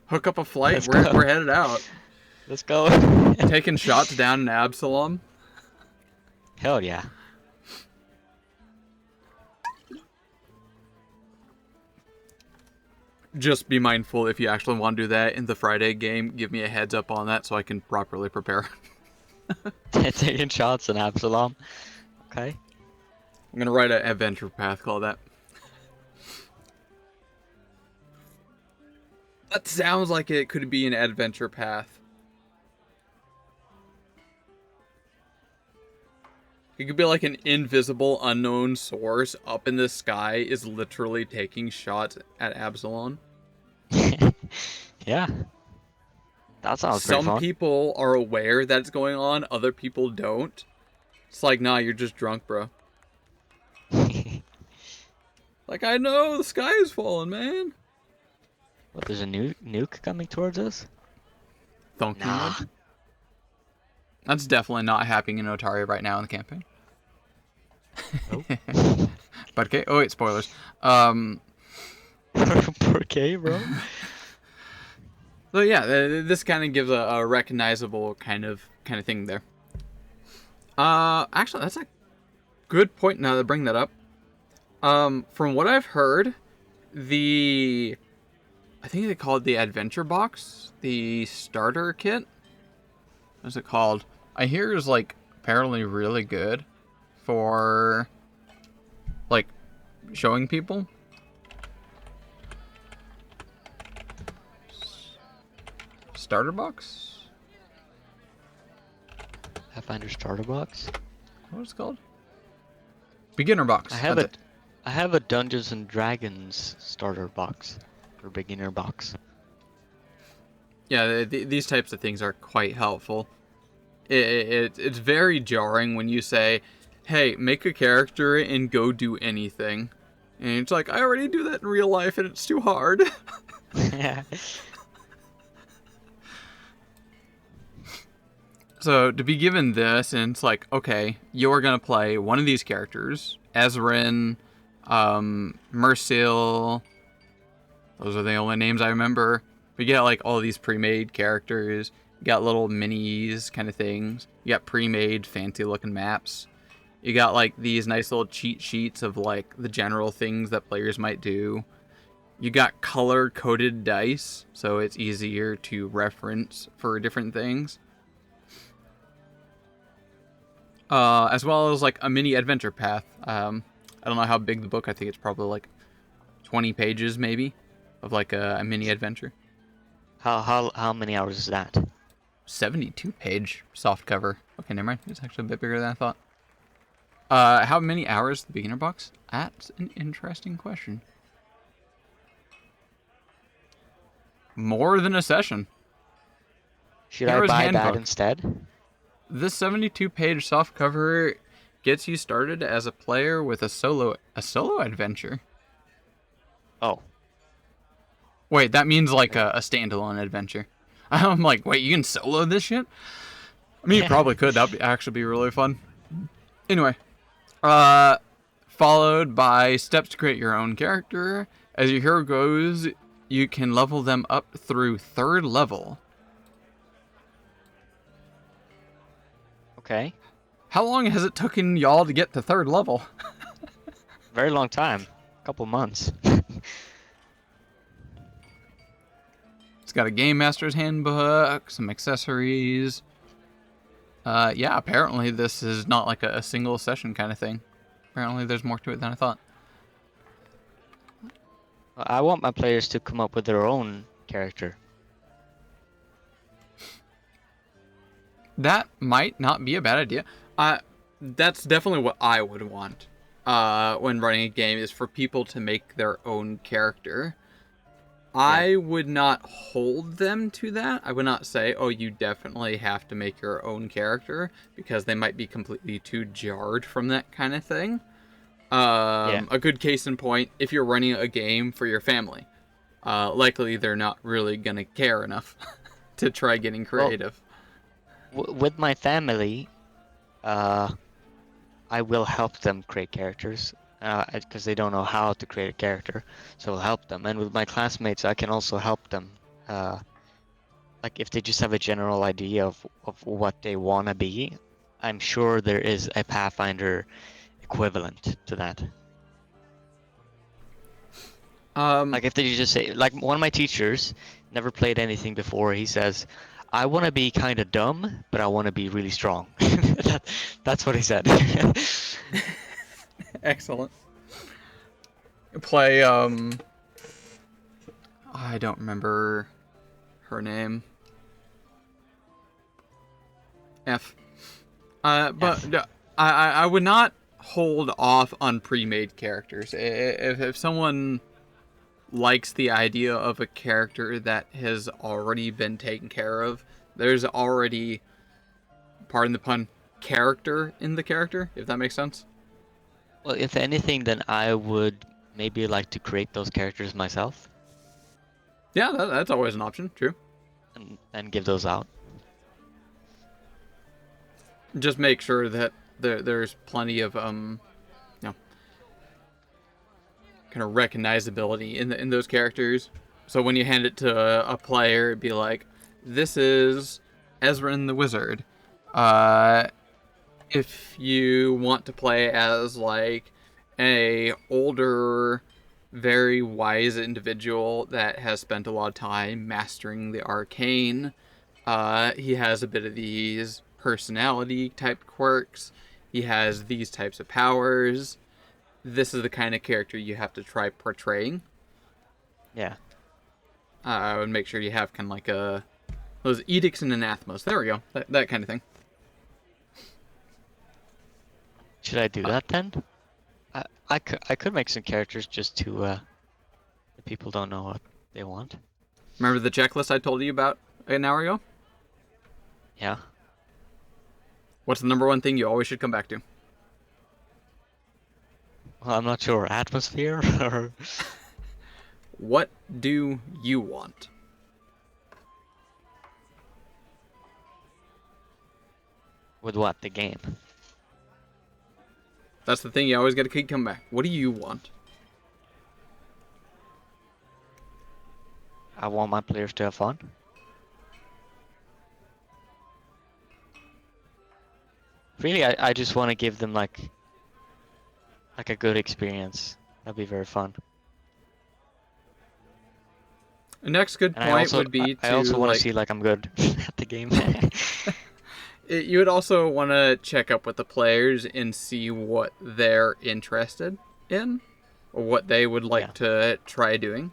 Hook up a flight, we're headed out. Let's go. Taking shots down in Absalom. Hell yeah. Just be mindful if you actually want to do that in the Friday game. Give me a heads up on that so I can properly prepare. Taking shots in Absalom. Okay. I'm gonna write an adventure path called that. That sounds like it could be an adventure path. It could be like an invisible, unknown source up in the sky is literally taking shots at Absalon. Yeah. That sounds pretty Some fun. people are aware that it's going on, other people don't. It's like, nah, you're just drunk, bro. Like, I know, the sky is falling, man. What, there's a nuke coming towards us? Donkey Nah. nudge. That's definitely not happening in Otari right now in the campaign. Nope. But okay. Oh wait, spoilers. Okay, bro. So yeah, this kind of gives a recognizable kind of thing there. Actually, that's a good point now to bring that up. From what I've heard, I think they call it the adventure box, the starter kit. What's it called? I hear is like apparently really good for like showing people. Starter box? Pathfinder starter box. What is it called? Beginner box. I have that's it. I have a Dungeons and Dragons starter box or beginner box. Yeah, these types of things are quite helpful. It's very jarring when you say, hey, make a character and go do anything. And it's like, I already do that in real life and it's too hard. So to be given this, and it's like, okay, you're going to play one of these characters, Ezrin, Mercil, those are the only names I remember. We get like all these pre-made characters. You got little minis kind of things. You got pre-made fancy looking maps. You got like these nice little cheat sheets of like the general things that players might do. You got color coded dice, so it's easier to reference for different things. As well as like a mini adventure path. I don't know how big the book. I think it's probably like 20 pages maybe of like a mini adventure. How many hours is that? 72 page soft cover. Okay, never mind. It's actually a bit bigger than I thought. How many hours the beginner box? That's an interesting question. More than a session. Should I Hero's buy that Handbook. instead? This 72 page soft cover gets you started as a player with a solo adventure. Oh. Wait, that means like a standalone adventure. I'm like, wait, you can solo this shit? I mean, you probably could. That'd actually be really fun. Anyway, followed by steps to create your own character. As your hero goes, you can level them up through 3rd level. Okay. How long has it taken y'all to get to 3rd level? Very long time. Couple months. It's got a Game Master's Handbook, some accessories. Yeah, apparently this is not like a single session kind of thing. Apparently there's more to it than I thought. I want my players to come up with their own character. That might not be a bad idea. That's definitely what I would want when running a game, is for people to make their own character. I would not hold them to that. I would not say, oh, you definitely have to make your own character, because they might be completely too jarred from that kind of thing. A good case in point, if you're running a game for your family, likely they're not really going to care enough to try getting creative. Well, with my family, I will help them create characters. Because they don't know how to create a character, so I'll help them. And with my classmates, I can also help them. Like if they just have a general idea of what they want to be, I'm sure there is a Pathfinder equivalent to that. Like if they just say, like one of my teachers never played anything before, he says, I want to be kind of dumb, but I want to be really strong. That's what he said. Excellent. Play, I don't remember her name. F. But I would not hold off on pre-made characters. If someone likes the idea of a character that has already been taken care of, there's already, pardon the pun, character in the character, if that makes sense. Well, if anything, then I would maybe like to create those characters myself Yeah, that's always an option, true. and give those out. Just make sure that there's plenty of kind of recognizability in those characters. So when you hand it to a player, it'd be like, this is Ezran the Wizard. If you want to play as like a older, very wise individual that has spent a lot of time mastering the arcane, he has a bit of these personality type quirks. He has these types of powers. This is the kind of character you have to try portraying. Yeah. I would make sure you have kind of like those edicts and anathemas. There we go. That kind of thing. Should I do that then? I could make some characters just to the people don't know what they want. Remember the checklist I told you about an hour ago? Yeah. What's the number one thing you always should come back to? Well, I'm not sure. Atmosphere or What do you want? with what? The game. That's the thing you always got to keep coming back. What do you want? I want my players to have fun. Really, I just want to give them like a good experience. That'd be very fun. The next good And point would be I also want like, to see like I'm good at the game. you would also want to check up with the players and see what they're interested in, or what they would like to try doing.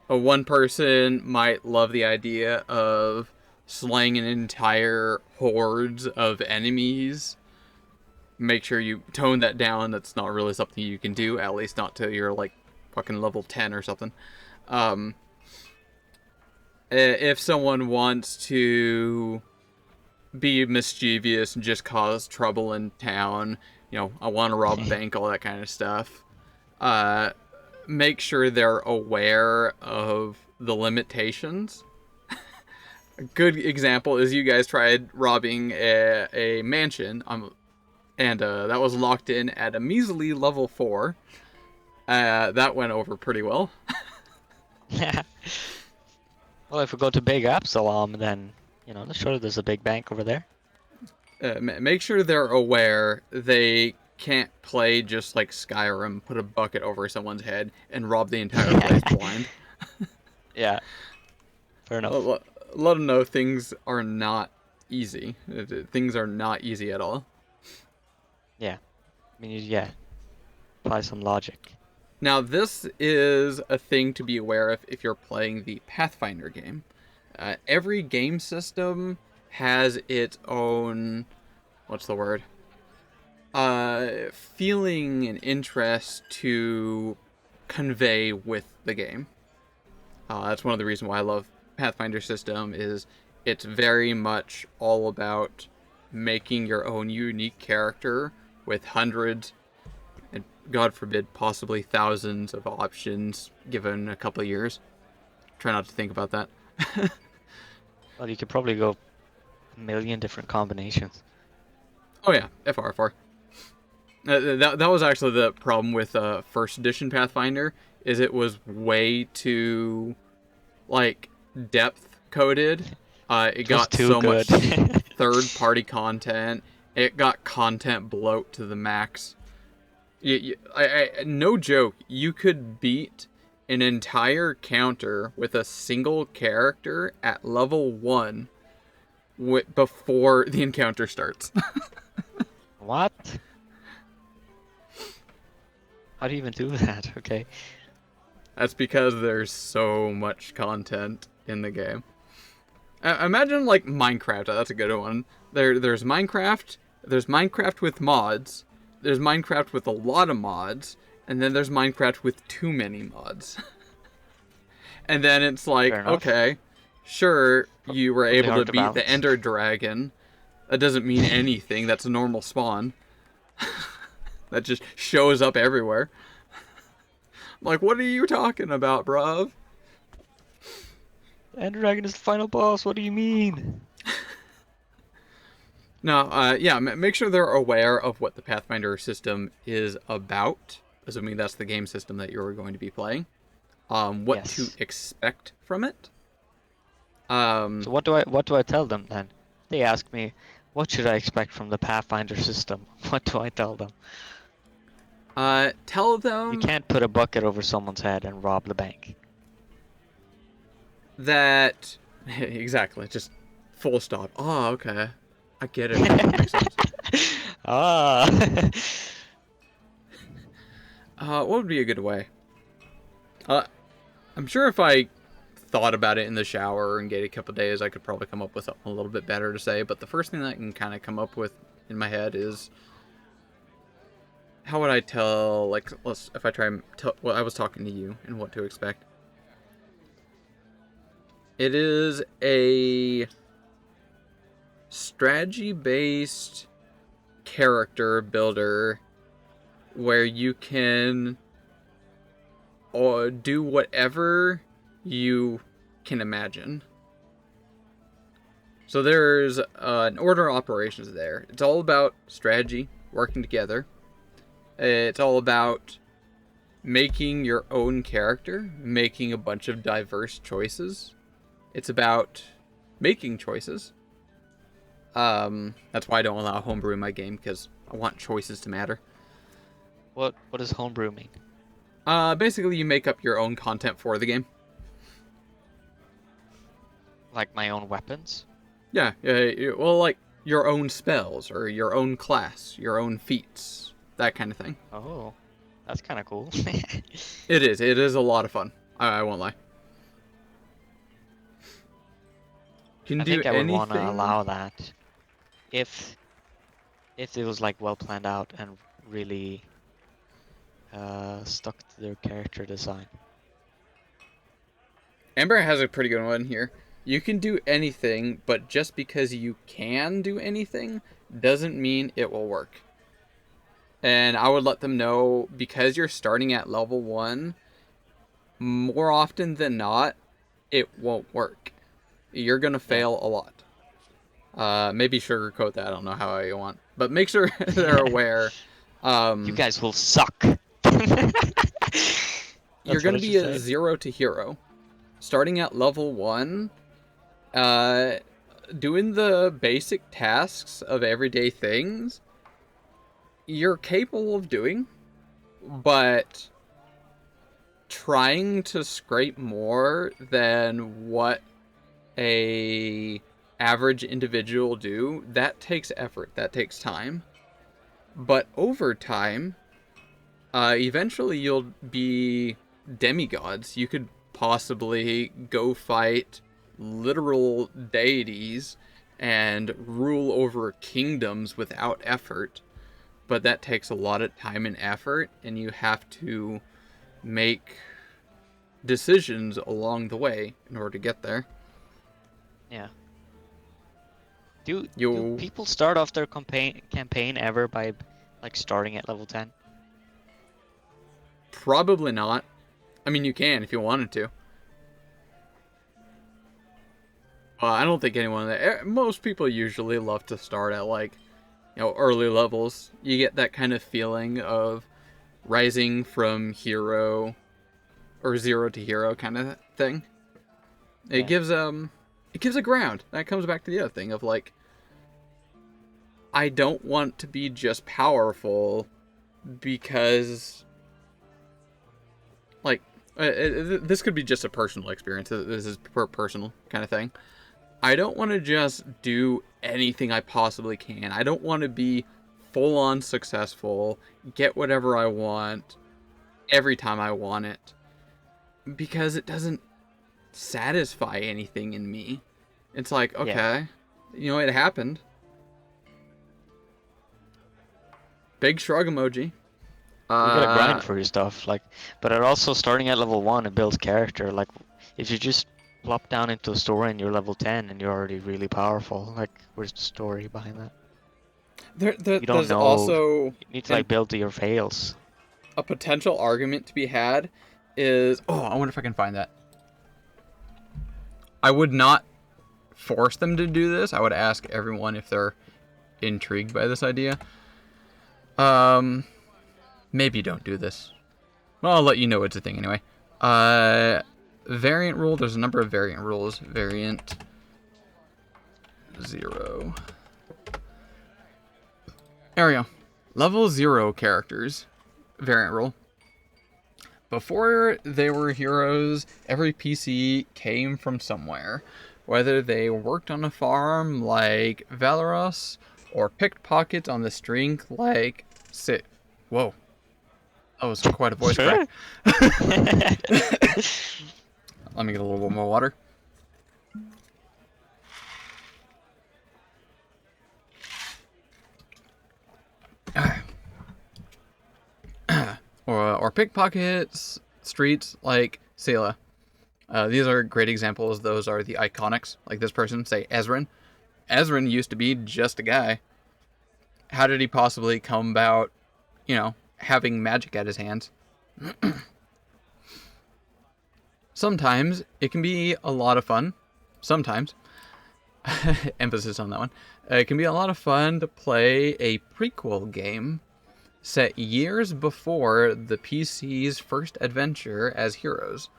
One person might love the idea of slaying an entire hordes of enemies. Make sure you tone that down. That's not really something you can do, at least not till you're like fucking level 10 or something. If someone wants to be mischievous and just cause trouble in town, I want to rob a bank, all that kind of stuff, make sure they're aware of the limitations. A good example is you guys tried robbing a mansion, and that was locked in at a measly level 4. That went over pretty well. Yeah. Well, if we go to Big Absalom, then sure there's a big bank over there. Make sure they're aware they can't play just like Skyrim, put a bucket over someone's head and rob the entire place blind. Yeah. Fair enough. Let them know things are not easy. Things are not easy at all. Yeah. I mean, yeah. Apply some logic. Now, this is a thing to be aware of if you're playing the Pathfinder game. Every game system has its own, feeling and interest to convey with the game. That's one of the reasons why I love Pathfinder system, is it's very much all about making your own unique character with hundreds, and God forbid, possibly thousands of options given a couple of years. Try not to think about that. Well, you could probably go a million different combinations. Oh yeah, FR4. That was actually the problem with first edition Pathfinder, is it was way too depth coded. It got too so good. much third party content. It got content bloat to the max. No joke, you could beat an entire counter with a single character at level 1 before the encounter starts. What? How do you even do that? Okay. That's because there's so much content in the game. Imagine Minecraft. That's a good one. There's Minecraft, There's Minecraft with mods. There's Minecraft with a lot of mods. And then there's Minecraft with too many mods. And then it's like, Fair enough. okay, sure, you were Probably able hard to to beat the balance. Ender Dragon. That doesn't mean anything. That's a normal spawn. That just shows up everywhere. I'm like, what are you talking about, bruv? Ender Dragon is the final boss. What do you mean? No, yeah, make sure they're aware of what the Pathfinder system is about, assuming that's the game system that you're going to be playing. What Yes. to expect from it. So what do I tell them then? They ask me, what should I expect from the Pathfinder system? What do I tell them? Tell them You can't put a bucket over someone's head and rob the bank. that exactly, just full stop. Oh, okay, I get it. That makes sense. Ah. What would be a good way? I'm sure if I thought about it in the shower and gave it a couple days, I could probably come up with something a little bit better to say. But the first thing that I can kind of come up with in my head is, how would I tell, like, if I try and tell, well, I was talking to you and what to expect. It is a strategy-based character builder where you can do whatever you can imagine. So there's an order of operations there. It's all about strategy, working together. It's all about making your own character, making a bunch of diverse choices. It's about making choices. That's why I don't allow homebrew in my game, because I want choices to matter. What does homebrew mean? Basically you make up your own content for the game. Like my own weapons? Yeah, well, like your own spells, or your own class, your own feats, that kind of thing. Oh, that's kind of cool. It is a lot of fun. I won't lie. Can I do think I would anything. want to allow that if it was like well planned out and really stuck to their character design. Amber has a pretty good one here. You can do anything, but just because you can do anything doesn't mean it will work. And I would let them know, because you're starting at level 1, more often than not, it won't work. You're going to fail a lot. Maybe sugarcoat that, I don't know how you want. But make sure they're aware. You guys will suck. You're going to be a 0 to hero. Starting at level 1, doing the basic tasks of everyday things, you're capable of doing, but trying to scrape more than what a average individual do, that takes effort, that takes time. But over time, eventually you'll be demigods. You could possibly go fight literal deities and rule over kingdoms without effort, but that takes a lot of time and effort, and you have to make decisions along the way in order to get there. Yeah. Do You- people start off their campaign ever by like starting at level 10? Probably not. I mean, you can if you wanted to. I don't think most people usually love to start at, like, early levels. You get that kind of feeling of rising from hero or 0 to hero kind of thing. It gives a ground. That comes back to the other thing of, like, I don't want to be just powerful because, like, this could be just a personal experience. This is personal kind of thing. I don't want to just do anything I possibly can. I don't want to be full-on successful, get whatever I want every time I want it, because it doesn't satisfy anything in me. It's like, okay, it happened. Big shrug emoji. You gotta grind for your stuff, like, but it also starting at level 1, it builds character. Like, if you just plop down into a story and you're level 10 and you're already really powerful, like, where's the story behind that? You don't There's know. also You need to like build to your fails. a potential argument to be had is, oh, I wonder if I can find that. I would not force them to do this. I would ask everyone if they're intrigued by this idea. Maybe don't do this. Well, I'll let you know it's a thing anyway. Variant rule. There's a number of variant rules. Variant 0. There we go. Level 0 characters. Variant rule. Before they were heroes, every PC came from somewhere. Whether they worked on a farm like Valoros, or picked pockets on the street like Whoa. That was quite a voice crack. Let me get a little bit more water. or pickpockets streets like Sela. These are great examples. Those are the iconics. Like this person, say Ezrin. Ezrin used to be just a guy. How did he possibly come about, having magic at his hands? Sometimes it can be a lot of fun. Sometimes. Emphasis on that one. It can be a lot of fun to play a prequel game set years before the PC's first adventure as heroes.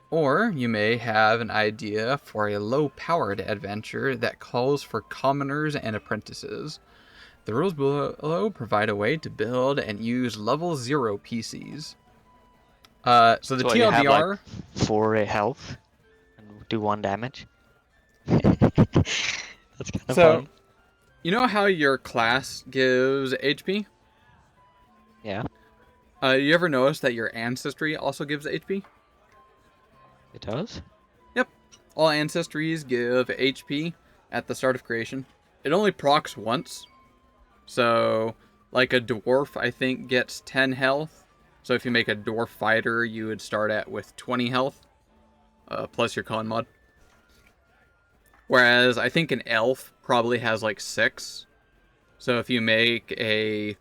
Or you may have an idea for a low-powered adventure that calls for commoners and apprentices. The rules below provide a way to build and use level 0 PCs. So the TLDR... You have, like, 4 health and do 1 damage. That's kind of fun. You know how your class gives HP? Yeah. You ever notice that your ancestry also gives HP? It does? Yep. All ancestries give HP at the start of creation. It only procs once. So, like a dwarf, I think, gets 10 health. So if you make a dwarf fighter, you would start with 20 health. Plus your con mod. Whereas I think an elf probably has like 6. So if you make a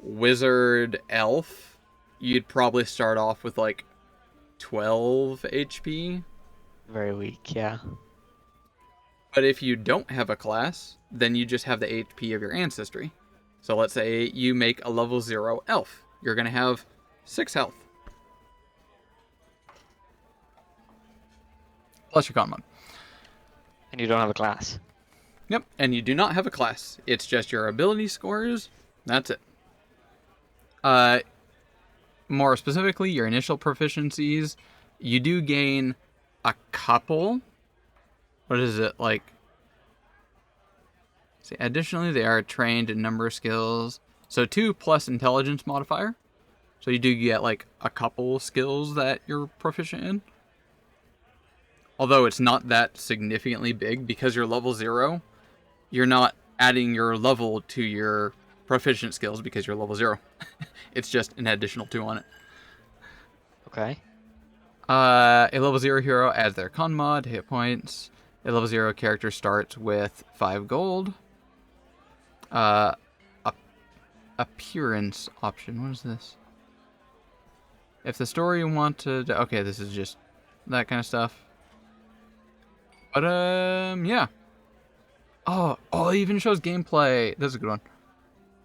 wizard elf, you'd probably start off with like 12 HP. Very weak, yeah. But if you don't have a class, then you just have the HP of your ancestry. So let's say you make a level 0 elf. You're going to have 6 health. Plus your con mod. And you don't have a class. Yep, and you do not have a class. It's just your ability scores. That's it. More specifically, your initial proficiencies, you do gain a couple. What is it, like? See, additionally, they are trained in number of skills. So 2 plus intelligence modifier. So you do get like a couple skills that you're proficient in. Although it's not that significantly big because you're level 0. You're not adding your level to your proficient skills because you're level 0. It's just an additional 2 on it. Okay. A level 0 hero adds their con mod, hit points. A level 0 character starts with 5 gold. Appearance option. What is this? If the story you want to... Okay, this is just that kind of stuff. But, yeah. Oh, it even shows gameplay. That's a good one.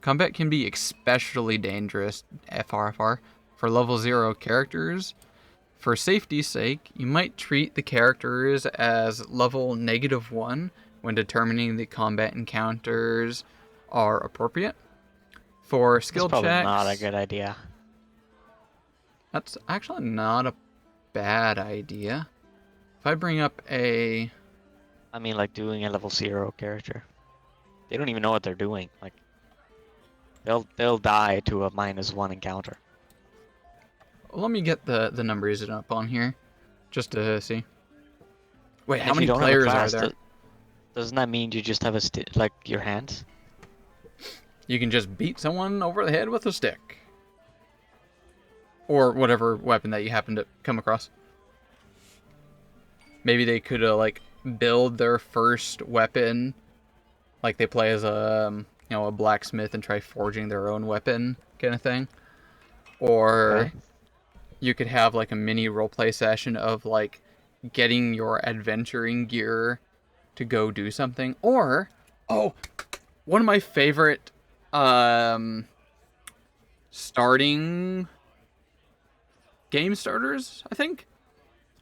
Combat can be especially dangerous, FRFR, for level 0 characters. For safety's sake, you might treat the characters as level -1 when determining the combat encounters are appropriate. For skill That's probably checks... not a good idea. That's actually not a bad idea. If I bring up a... I mean, like doing a level 0 character. They don't even know what they're doing. Like, they'll die to a -1 encounter. Let me get the numbers up on here, just to see. Wait, And how if many you don't have a players are class, there? Doesn't that mean you just have like your hands? You can just beat someone over the head with a stick. Or whatever weapon that you happen to come across. Maybe they could like build their first weapon, like they play as a a blacksmith and try forging their own weapon kind of thing. Or Okay. you could have like a mini roleplay session of like getting your adventuring gear to go do something. Or one of my favorite starting game starters, I think.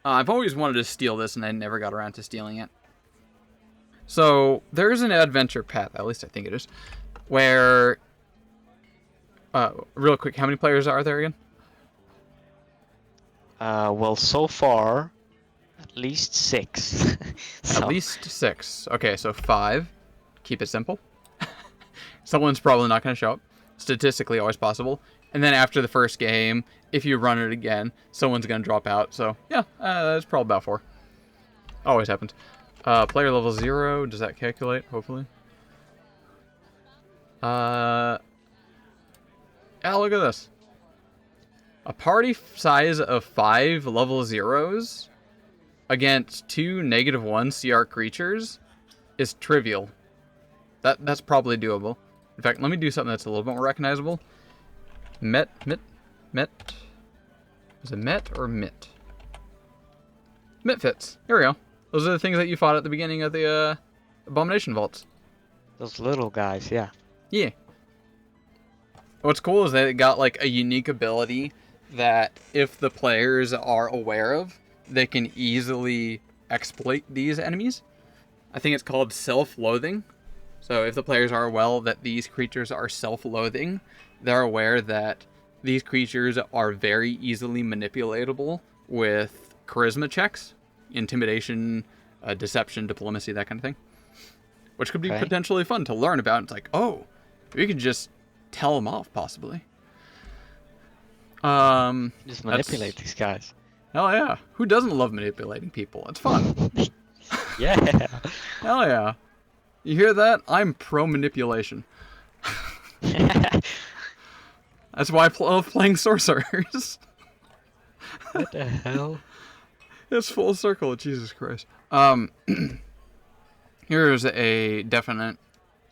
I've always wanted to steal this, and I never got around to stealing it. So, there's an adventure path, at least I think it is, where... real quick, how many players are there again? Well, so far, at least 6. At least 6. Okay, so 5. Keep it simple. Someone's probably not going to show up. Statistically, always possible. And then after the first game, if you run it again, someone's going to drop out. So, yeah, that's probably about 4. Always happens. Player level 0, does that calculate, hopefully? Yeah, look at this. A party size of 5 level 0s against 2 -1 CR creatures is trivial. That's probably doable. In fact, let me do something that's a little bit more recognizable. Met. Is it Met or Mit? Mit fits. Here we go. Those are the things that you fought at the beginning of the Abomination Vaults. Those little guys, yeah. Yeah. What's cool is that it got like a unique ability that if the players are aware of, they can easily exploit these enemies. I think it's called self-loathing. So if the players are aware that these creatures are self-loathing, they're aware that these creatures are very easily manipulatable with charisma checks, intimidation, deception, diplomacy, that kind of thing. Which could be Okay. potentially fun to learn about. It's like, oh, we could just tell them off, possibly. Just manipulate these guys. Hell yeah. Who doesn't love manipulating people? It's fun. Yeah. Hell yeah. You hear that? I'm pro manipulation. That's why I love playing sorcerers. What the hell? It's full circle, Jesus Christ. Here's a definite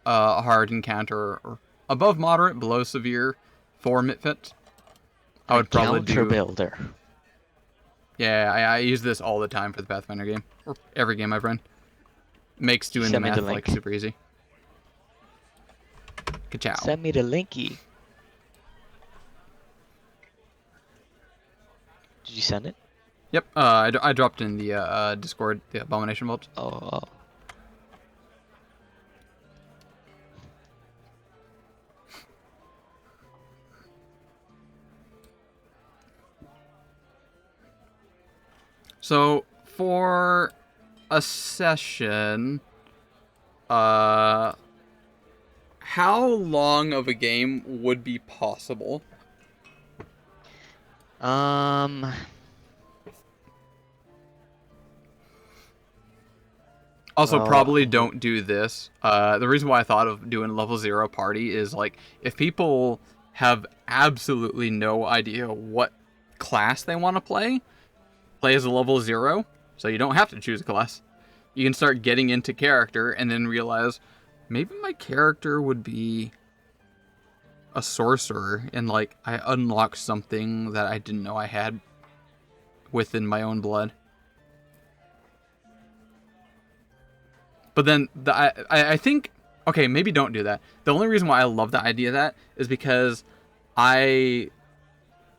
hard encounter, or above moderate, below severe, for Mitfit. I would probably Counter do. builder. Yeah, I use this all the time for the Pathfinder game, or every game I've run. Makes doing the Send me math the like link. super easy. Ka-chow. Send me the linky. Did you send it? Yep, I dropped in the Discord, the Abomination Vault. Oh. So, for a session, how long of a game would be possible? Also, Well, probably don't do this. The reason why I thought of doing level 0 party is, like, if people have absolutely no idea what class they want to play as a level 0, so you don't have to choose a class. You can start getting into character and then realize, maybe my character would be a sorcerer, and, like, I unlocked something that I didn't know I had within my own blood. But then I think, okay, maybe don't do that. The only reason why I love the idea of that is because I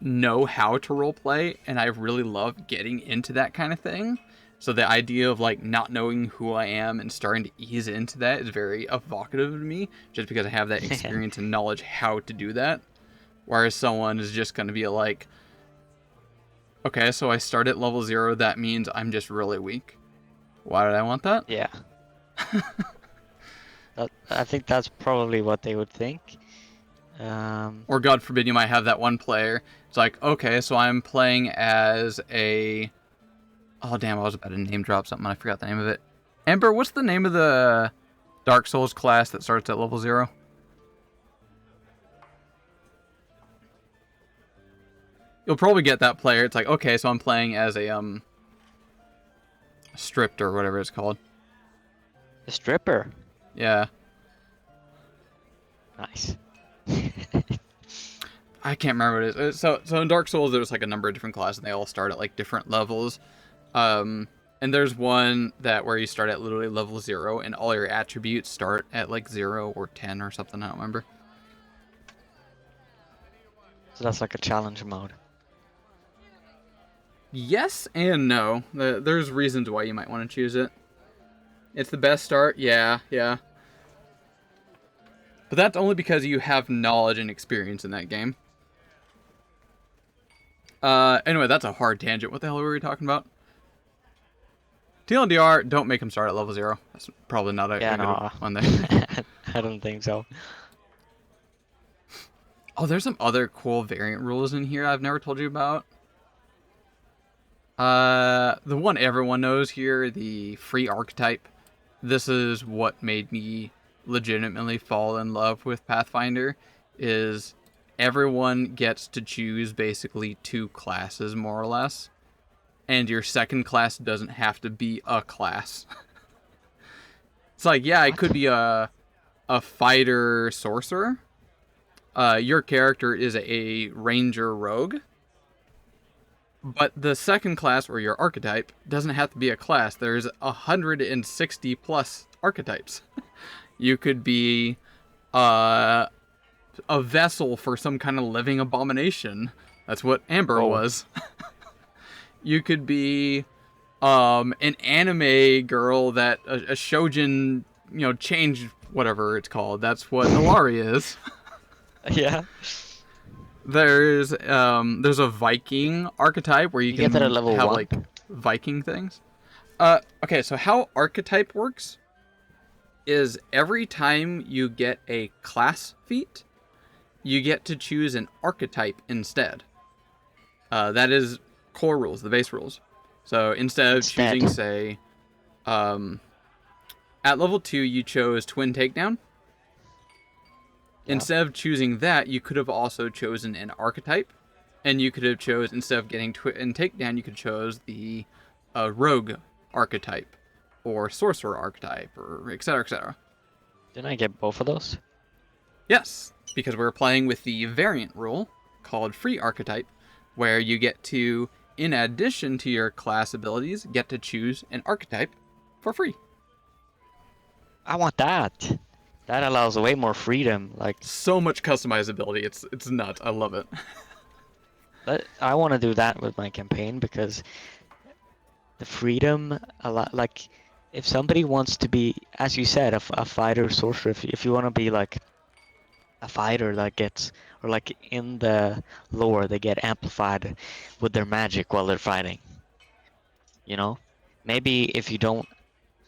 know how to roleplay, and I really love getting into that kind of thing. So the idea of, like, not knowing who I am and starting to ease into that is very evocative to me, just because I have that experience and knowledge how to do that. Whereas someone is just going to be like, okay, so I start at level 0, that means I'm just really weak. Why did I want that? Yeah. I think that's probably what they would think. Or God forbid, you might have that one player. It's like, okay, so I'm playing as a... Oh, damn, I was about to name drop something. I forgot the name of it. Amber, what's the name of the Dark Souls class that starts at level 0? you'll probably get that player. It's like, okay, so I'm playing as a stripped or whatever it's called. A stripper. Yeah. Nice. I can't remember what it is. So in Dark Souls, there's like a number of different classes, and they all start at like different levels. And there's one where you start at literally level 0, and all your attributes start at like 0 or 10 or something. I don't remember. So that's like a challenge mode. Yes and no. There's reasons why you might want to choose it. It's the best start, yeah. But that's only because you have knowledge and experience in that game. Anyway, that's a hard tangent. What the hell were we talking about? TLDR, don't make him start at level 0. That's probably not a good one there. I don't think so. Oh, there's some other cool variant rules in here I've never told you about. The one everyone knows here, the free archetype. This is what made me legitimately fall in love with Pathfinder, is everyone gets to choose basically 2 classes, more or less. And your second class doesn't have to be a class. It's like, yeah, it could be a fighter sorcerer. Your character is a ranger rogue. But the second class, or your archetype, doesn't have to be a class. There's 160 plus archetypes. You could be a vessel for some kind of living abomination. That's what Amber was. You could be an anime girl that a shoujin, change whatever it's called. That's what Ilari is. Yeah. There's a Viking archetype where you can get that at level have 1? like Viking things. Okay, so how archetype works is every time you get a class feat, you get to choose an archetype instead. That is core rules, the base rules. So instead of choosing, say, at level 2 you chose Twin Takedown. Yeah. Instead of choosing that, you could have also chosen an archetype, and you could have chose, instead of getting Twin Takedown, you could have chose the Rogue archetype, or Sorcerer archetype, or etc. etc. Didn't I get both of those? Yes, because we're playing with the variant rule called Free Archetype, where you get to, in addition to your class abilities, get to choose an archetype for free. I want that. That allows way more freedom. Like so much customizability. It's nuts. I love it. But I want to do that with my campaign because the freedom, a lot. Like if somebody wants to be, as you said, a fighter sorcerer. If you want to be like a fighter that gets, or like in the lore, they get amplified with their magic while they're fighting. Maybe if you don't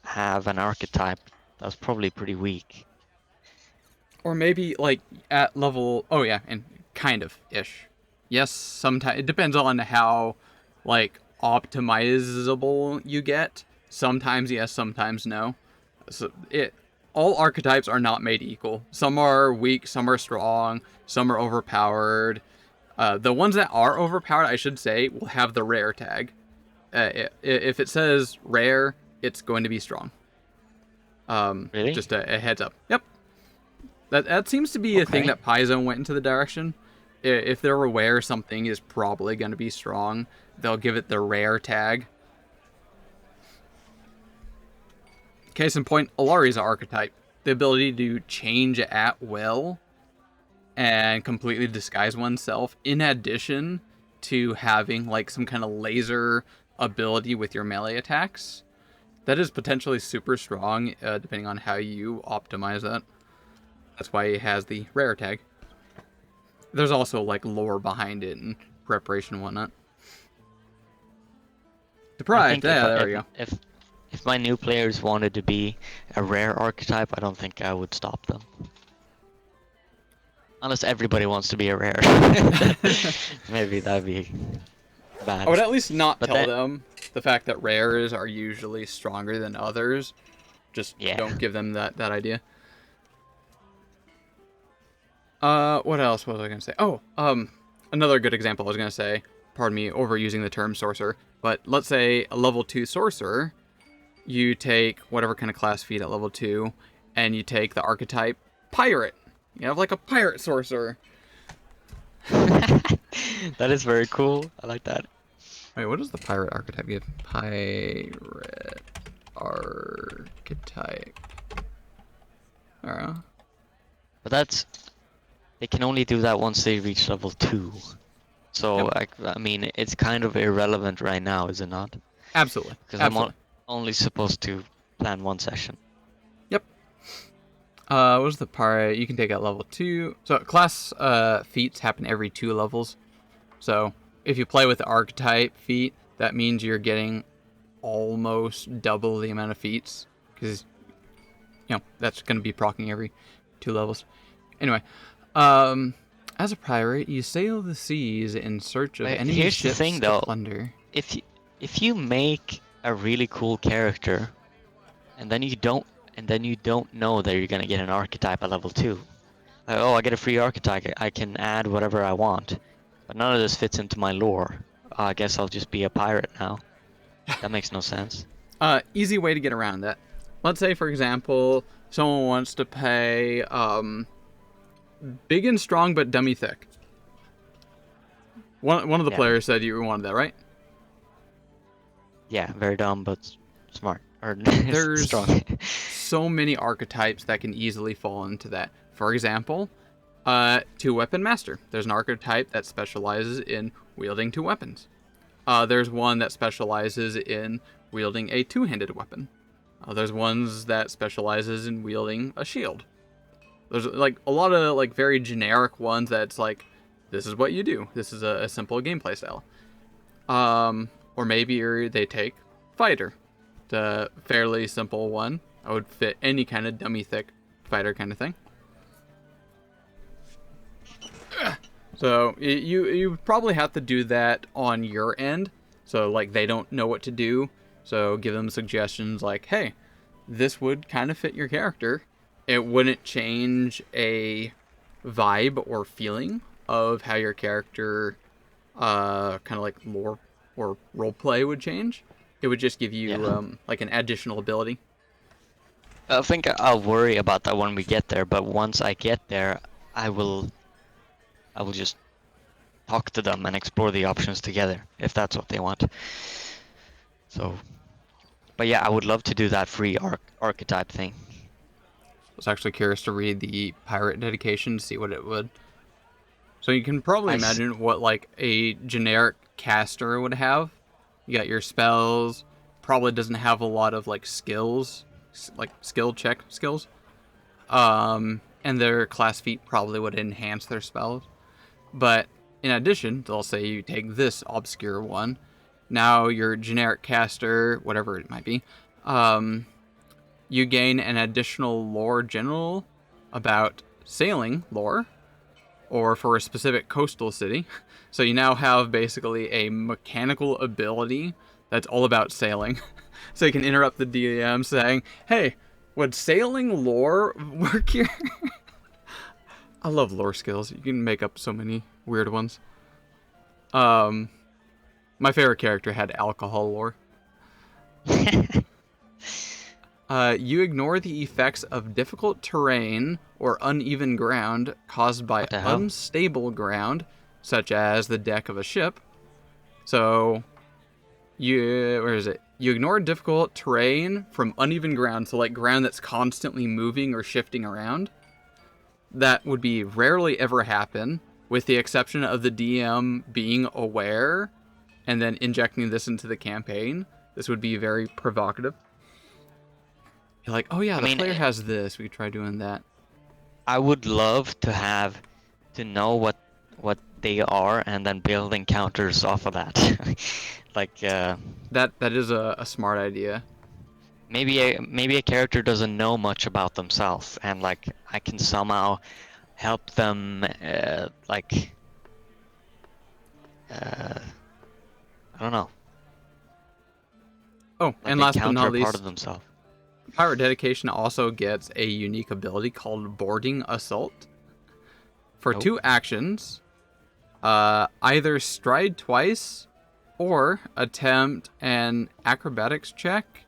have an archetype, that's probably pretty weak. Or maybe, like, at level... Oh, yeah, and kind of-ish. Yes, sometimes... It depends on how, like, optimizable you get. Sometimes yes, sometimes no. So all archetypes are not made equal. Some are weak, some are strong, some are overpowered. The ones that are overpowered, I should say, will have the rare tag. If it says rare, it's going to be strong. Really? Just a heads up. Yep. That seems to be a thing that Paizo went into the direction. If they're aware something is probably going to be strong, they'll give it the rare tag. Case in point, Ilari's archetype. The ability to change at will and completely disguise oneself, in addition to having like some kind of laser ability with your melee attacks. That is potentially super strong, depending on how you optimize that. That's why it has the rare tag. There's also like lore behind it and preparation and whatnot. Deprived, yeah, there we go. If my new players wanted to be a rare archetype, I don't think I would stop them. Unless everybody wants to be a rare. Maybe that'd be bad. I would at least not tell them the fact that rares are usually stronger than others. Just don't give them that idea. What else was I gonna say? Oh, another good example I was going to say, pardon me overusing the term sorcerer, but let's say a level 2 sorcerer, you take whatever kind of class feat at level 2, and you take the archetype pirate. You have like a pirate sorcerer. That is very cool. I like that. Wait, what does the pirate archetype give? Pirate archetype. Alright. But they can only do that once they reach level 2. So Yep. I mean, it's kind of irrelevant right now, is it not? Absolutely. Because Absolutely. I'm only supposed to plan one session. Yep. What was the pirate? You can take at level 2. So class feats happen every 2 levels. So if you play with the archetype feat, that means you're getting almost double the amount of feats. Because, that's going to be proccing every 2 levels. Anyway, as a pirate, you sail the seas in search of enemy Here's ships the thing, to though. plunder. If you make a really cool character, and then you don't know that you're gonna get an archetype at level 2. Like, oh, I get a free archetype. I can add whatever I want, but none of this fits into my lore. I guess I'll just be a pirate now. That makes no sense. Easy way to get around that. Let's say, for example, someone wants to pay big and strong but dummy thick. One of the Yeah. players said you wanted that, right? Yeah, very dumb but smart or There's strong. so many archetypes that can easily fall into that. For example, 2-weapon master. There's an archetype that specializes in wielding 2 weapons. There's one that specializes in wielding a 2-handed weapon. There's ones that specializes in wielding a shield. There's like a lot of like very generic ones that's like, this is what you do. This is a simple gameplay style. Or maybe they take fighter. The fairly simple one. I would fit any kind of dummy thick fighter kind of thing. So you probably have to do that on your end. So like they don't know what to do. So give them suggestions like, hey, this would kind of fit your character. It wouldn't change a vibe or feeling of how your character kind of like lore or roleplay would change. It would just give you like an additional ability. I think I'll worry about that when we get there, but once I get there, I will just talk to them and explore the options together, if that's what they want. So, but yeah, I would love to do that free archetype thing. I was actually curious to read the pirate dedication to see what it would. So you can probably imagine what like a generic caster would have. You got your spells. Probably doesn't have a lot of like skills, like skill check skills. And their class feat probably would enhance their spells. But in addition, they'll say you take this obscure one. Now your generic caster, whatever it might be, you gain an additional lore general about sailing lore, or for a specific coastal city. So you now have basically a mechanical ability that's all about sailing. So you can interrupt the DM saying, hey, would sailing lore work here? I love lore skills. You can make up so many weird ones. My favorite character had alcohol lore. You ignore the effects of difficult terrain or uneven ground caused by unstable ground, such as the deck of a ship. So, you ignore difficult terrain from uneven ground, so like ground that's constantly moving or shifting around. That would be rarely ever happen, with the exception of the DM being aware and then injecting this into the campaign. This would be very provocative. You're like, oh yeah, the player has this. We try doing that. I would love to know what they are and then build encounters off of that. Like that is a smart idea. Maybe a character doesn't know much about themselves, and like I can somehow help them I don't know. Oh, Like and last but not part least, of themselves. Pirate Dedication also gets a unique ability called Boarding Assault. For 2 actions, either stride twice or attempt an acrobatics check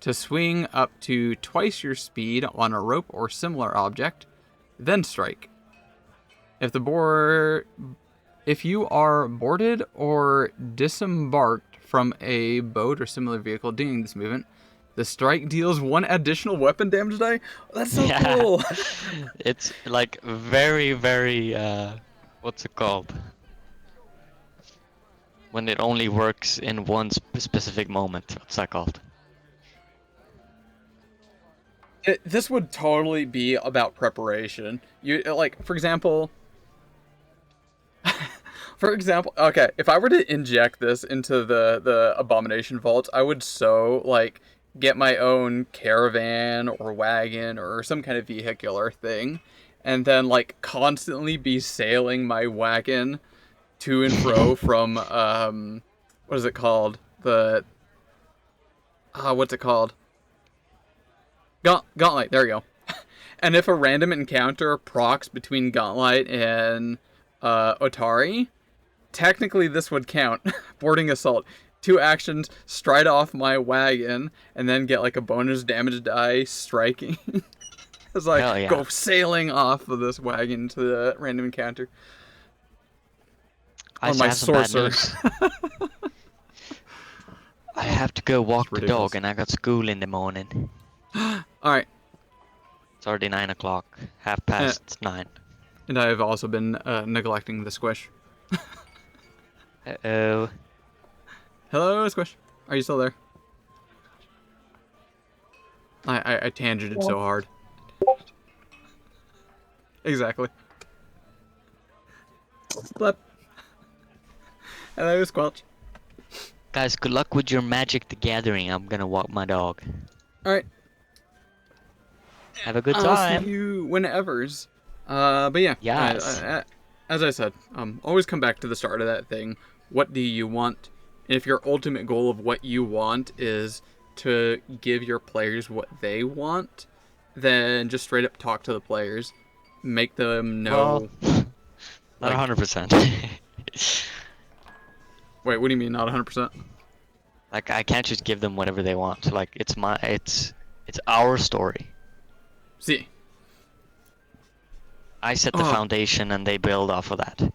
to swing up to twice your speed on a rope or similar object, then strike. If you are boarded or disembarked from a boat or similar vehicle during this movement, the strike deals 1 additional weapon damage die. That's so cool. It's like very, very, what's it called? When it only works in one specific moment. What's that called? This would totally be about preparation. You like, for example, okay, if I were to inject this into the abomination vault, I would like get my own caravan or wagon or some kind of vehicular thing, and then like constantly be sailing my wagon to and fro from what is it called? What's it called? Gauntlet, there you go. And if a random encounter procs between Gauntlet and Otari, technically this would count. Boarding Assault. 2 actions, stride off my wagon, and then get like a bonus damage die striking. It's like, Hell yeah. go sailing off of this wagon to the random encounter. I On my have some bad sorcerer. news. I have to go walk the ridiculous. dog and I got school in the morning. Alright, It's already 9 o'clock. Half past 9. and I have also been neglecting the squish. Uh-oh. Hello, Squish. Are you still there? I tangented so hard. Exactly. Blep. Hello, Squelch. Guys, good luck with your Magic the Gathering. I'm gonna walk my dog. Alright. Have a good I'll time. see you whenevers. But yeah. Yes. As I said, always come back to the start of that thing. What do you want? And if your ultimate goal of what you want is to give your players what they want, then just straight up talk to the players. Make them know. Well, not like- 100%. Wait, what do you mean not 100%? Like, I can't just give them whatever they want. Like, it's our story. See. I set the Oh. foundation and they build off of that.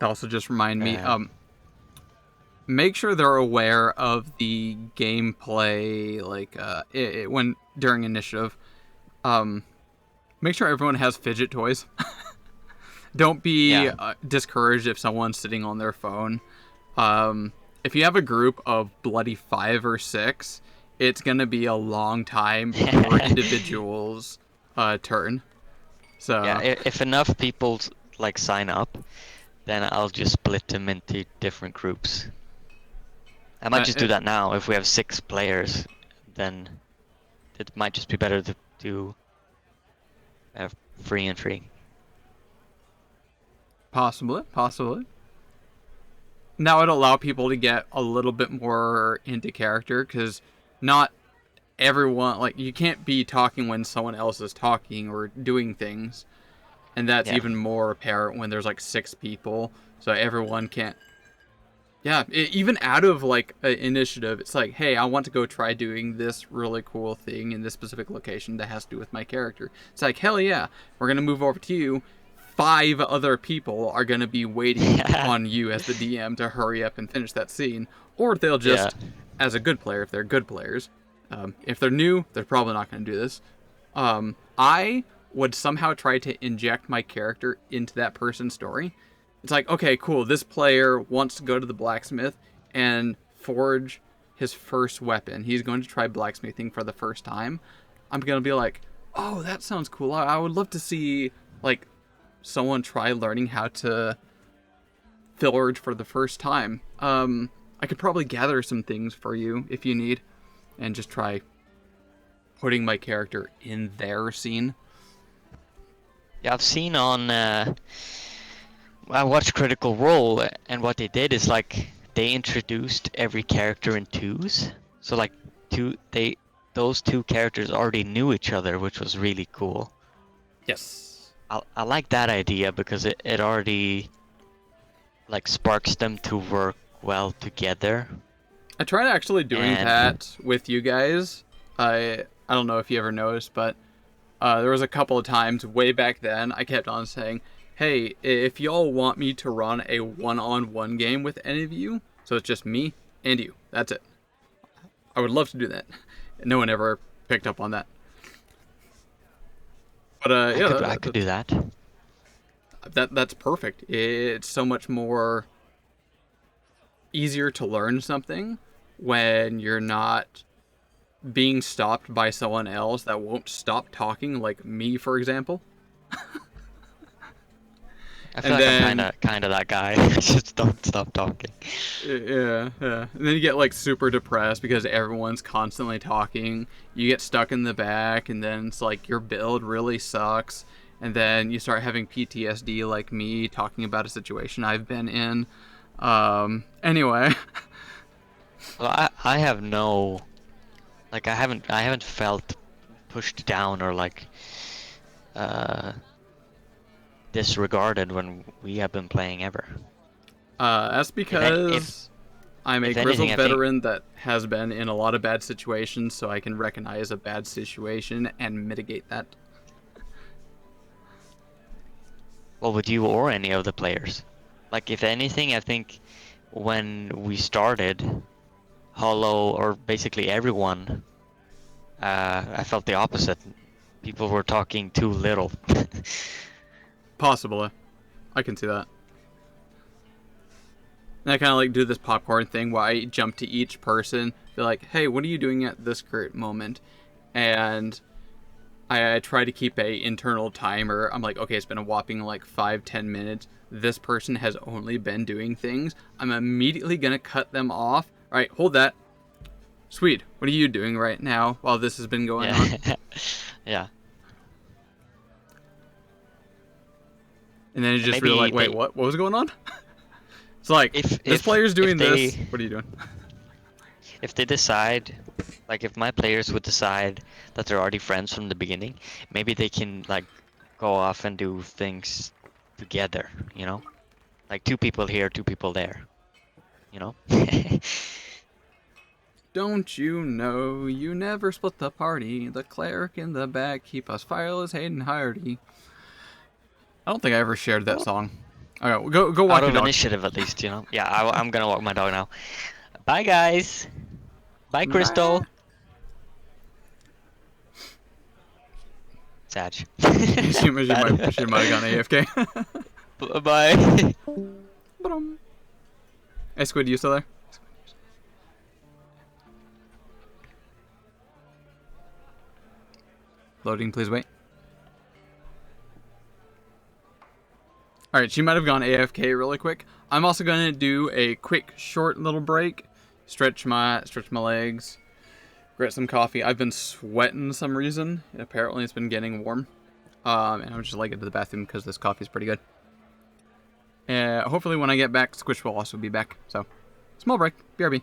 Also just remind me, Yeah. make sure they're aware of the gameplay, like, when, during initiative. Make sure everyone has fidget toys. Don't be Yeah. discouraged if someone's sitting on their phone. If you have a group of bloody 5 or 6, it's gonna be a long time for individuals' turn. So Yeah, if enough people like sign up, then I'll just split them into different groups. I might just do that now. If we have 6 players, then it might just be better to do free and free. Possibly. That would allow people to get a little bit more into character, because not everyone, like, you can't be talking when someone else is talking or doing things, and that's Yeah. even more apparent when there's like 6 people, so everyone can't. Yeah, even out of like an initiative, it's like, hey, I want to go try doing this really cool thing in this specific location that has to do with my character. It's like, hell yeah, we're gonna move over to you. 5 other people are gonna be waiting on you as the DM to hurry up and finish that scene, or they'll just, as a good player, if they're good players, if they're new, they're probably not gonna do this. I would somehow try to inject my character into that person's story. It's like, okay, cool, this player wants to go to the blacksmith and forge his first weapon. He's going to try blacksmithing for the first time. I'm going to be like, oh, that sounds cool. I would love to see, like, someone try learning how to forge for the first time. I could probably gather some things for you if you need, and just try putting my character in their scene. Yeah, I've seen on. I watched Critical Role, and what they did is like they introduced every character in 2s. So like those 2 characters already knew each other, which was really cool. Yes. I like that idea because it already like sparks them to work well together. I tried actually doing And that with you guys. I don't know if you ever noticed, but there was a couple of times way back then I kept on saying, hey, if y'all want me to run a one-on-one game with any of you, so it's just me and you, that's it. I would love to do that. No one ever picked up on that. But yeah, I could do that. that's perfect. It's so much more easier to learn something when you're not being stopped by someone else that won't stop talking, like me, for example. I feel And like then, I'm kinda that guy. Just don't stop talking. yeah. And then you get like super depressed because everyone's constantly talking. You get stuck in the back, and then it's like your build really sucks. And then you start having PTSD, like me, talking about a situation I've been in. Anyway. Well, I have no like I haven't felt pushed down or like uh disregarded when we have been playing ever. That's If because I'm a if anything, grizzled I think. veteran that has been in a lot of bad situations, so I can recognize a bad situation and mitigate that. Well, with you or any of the players. Like, if anything, I think when we started, Hollow, or basically everyone, I felt the opposite. People were talking too little. Possibly. I can see that. And I kind of like do this popcorn thing where I jump to each person, be like, hey, what are you doing at this current moment? And I try to keep a internal timer. I'm like, okay, it's been a whopping like 5-10 minutes. This person has only been doing things. I'm immediately going to cut them off. All right, hold that. Sweet. What are you doing right now while this has been going on? Yeah. Yeah. And then you And just really maybe like, wait, they, what? What was going on? It's like, if this player's doing they this. What are you doing? if they decide, like if my players would decide that they're already friends from the beginning, maybe they can like go off and do things together, you know? Like two people here, two people there, you know? Don't you know you never split the party? The cleric in the back keep us fireless, Hayden Hardy. I don't think I ever shared that song. Okay, well, go walk Out your of dog. initiative, at least, you know? Yeah, I'm gonna walk my dog now. Bye, guys. Bye, Bye. Crystal. Sag. she might Bad. have gone AFK. Bye. Ba-dum. Hey Squid, you still there? Loading, please wait. Alright, she might have gone AFK really quick. I'm also gonna do a quick, short little break. Stretch my legs. Get some coffee. I've been sweating some reason. Apparently it's been getting warm. And I'm just like into the bathroom because this coffee is pretty good. Hopefully when I get back, Squish will also be back. So, small break. BRB.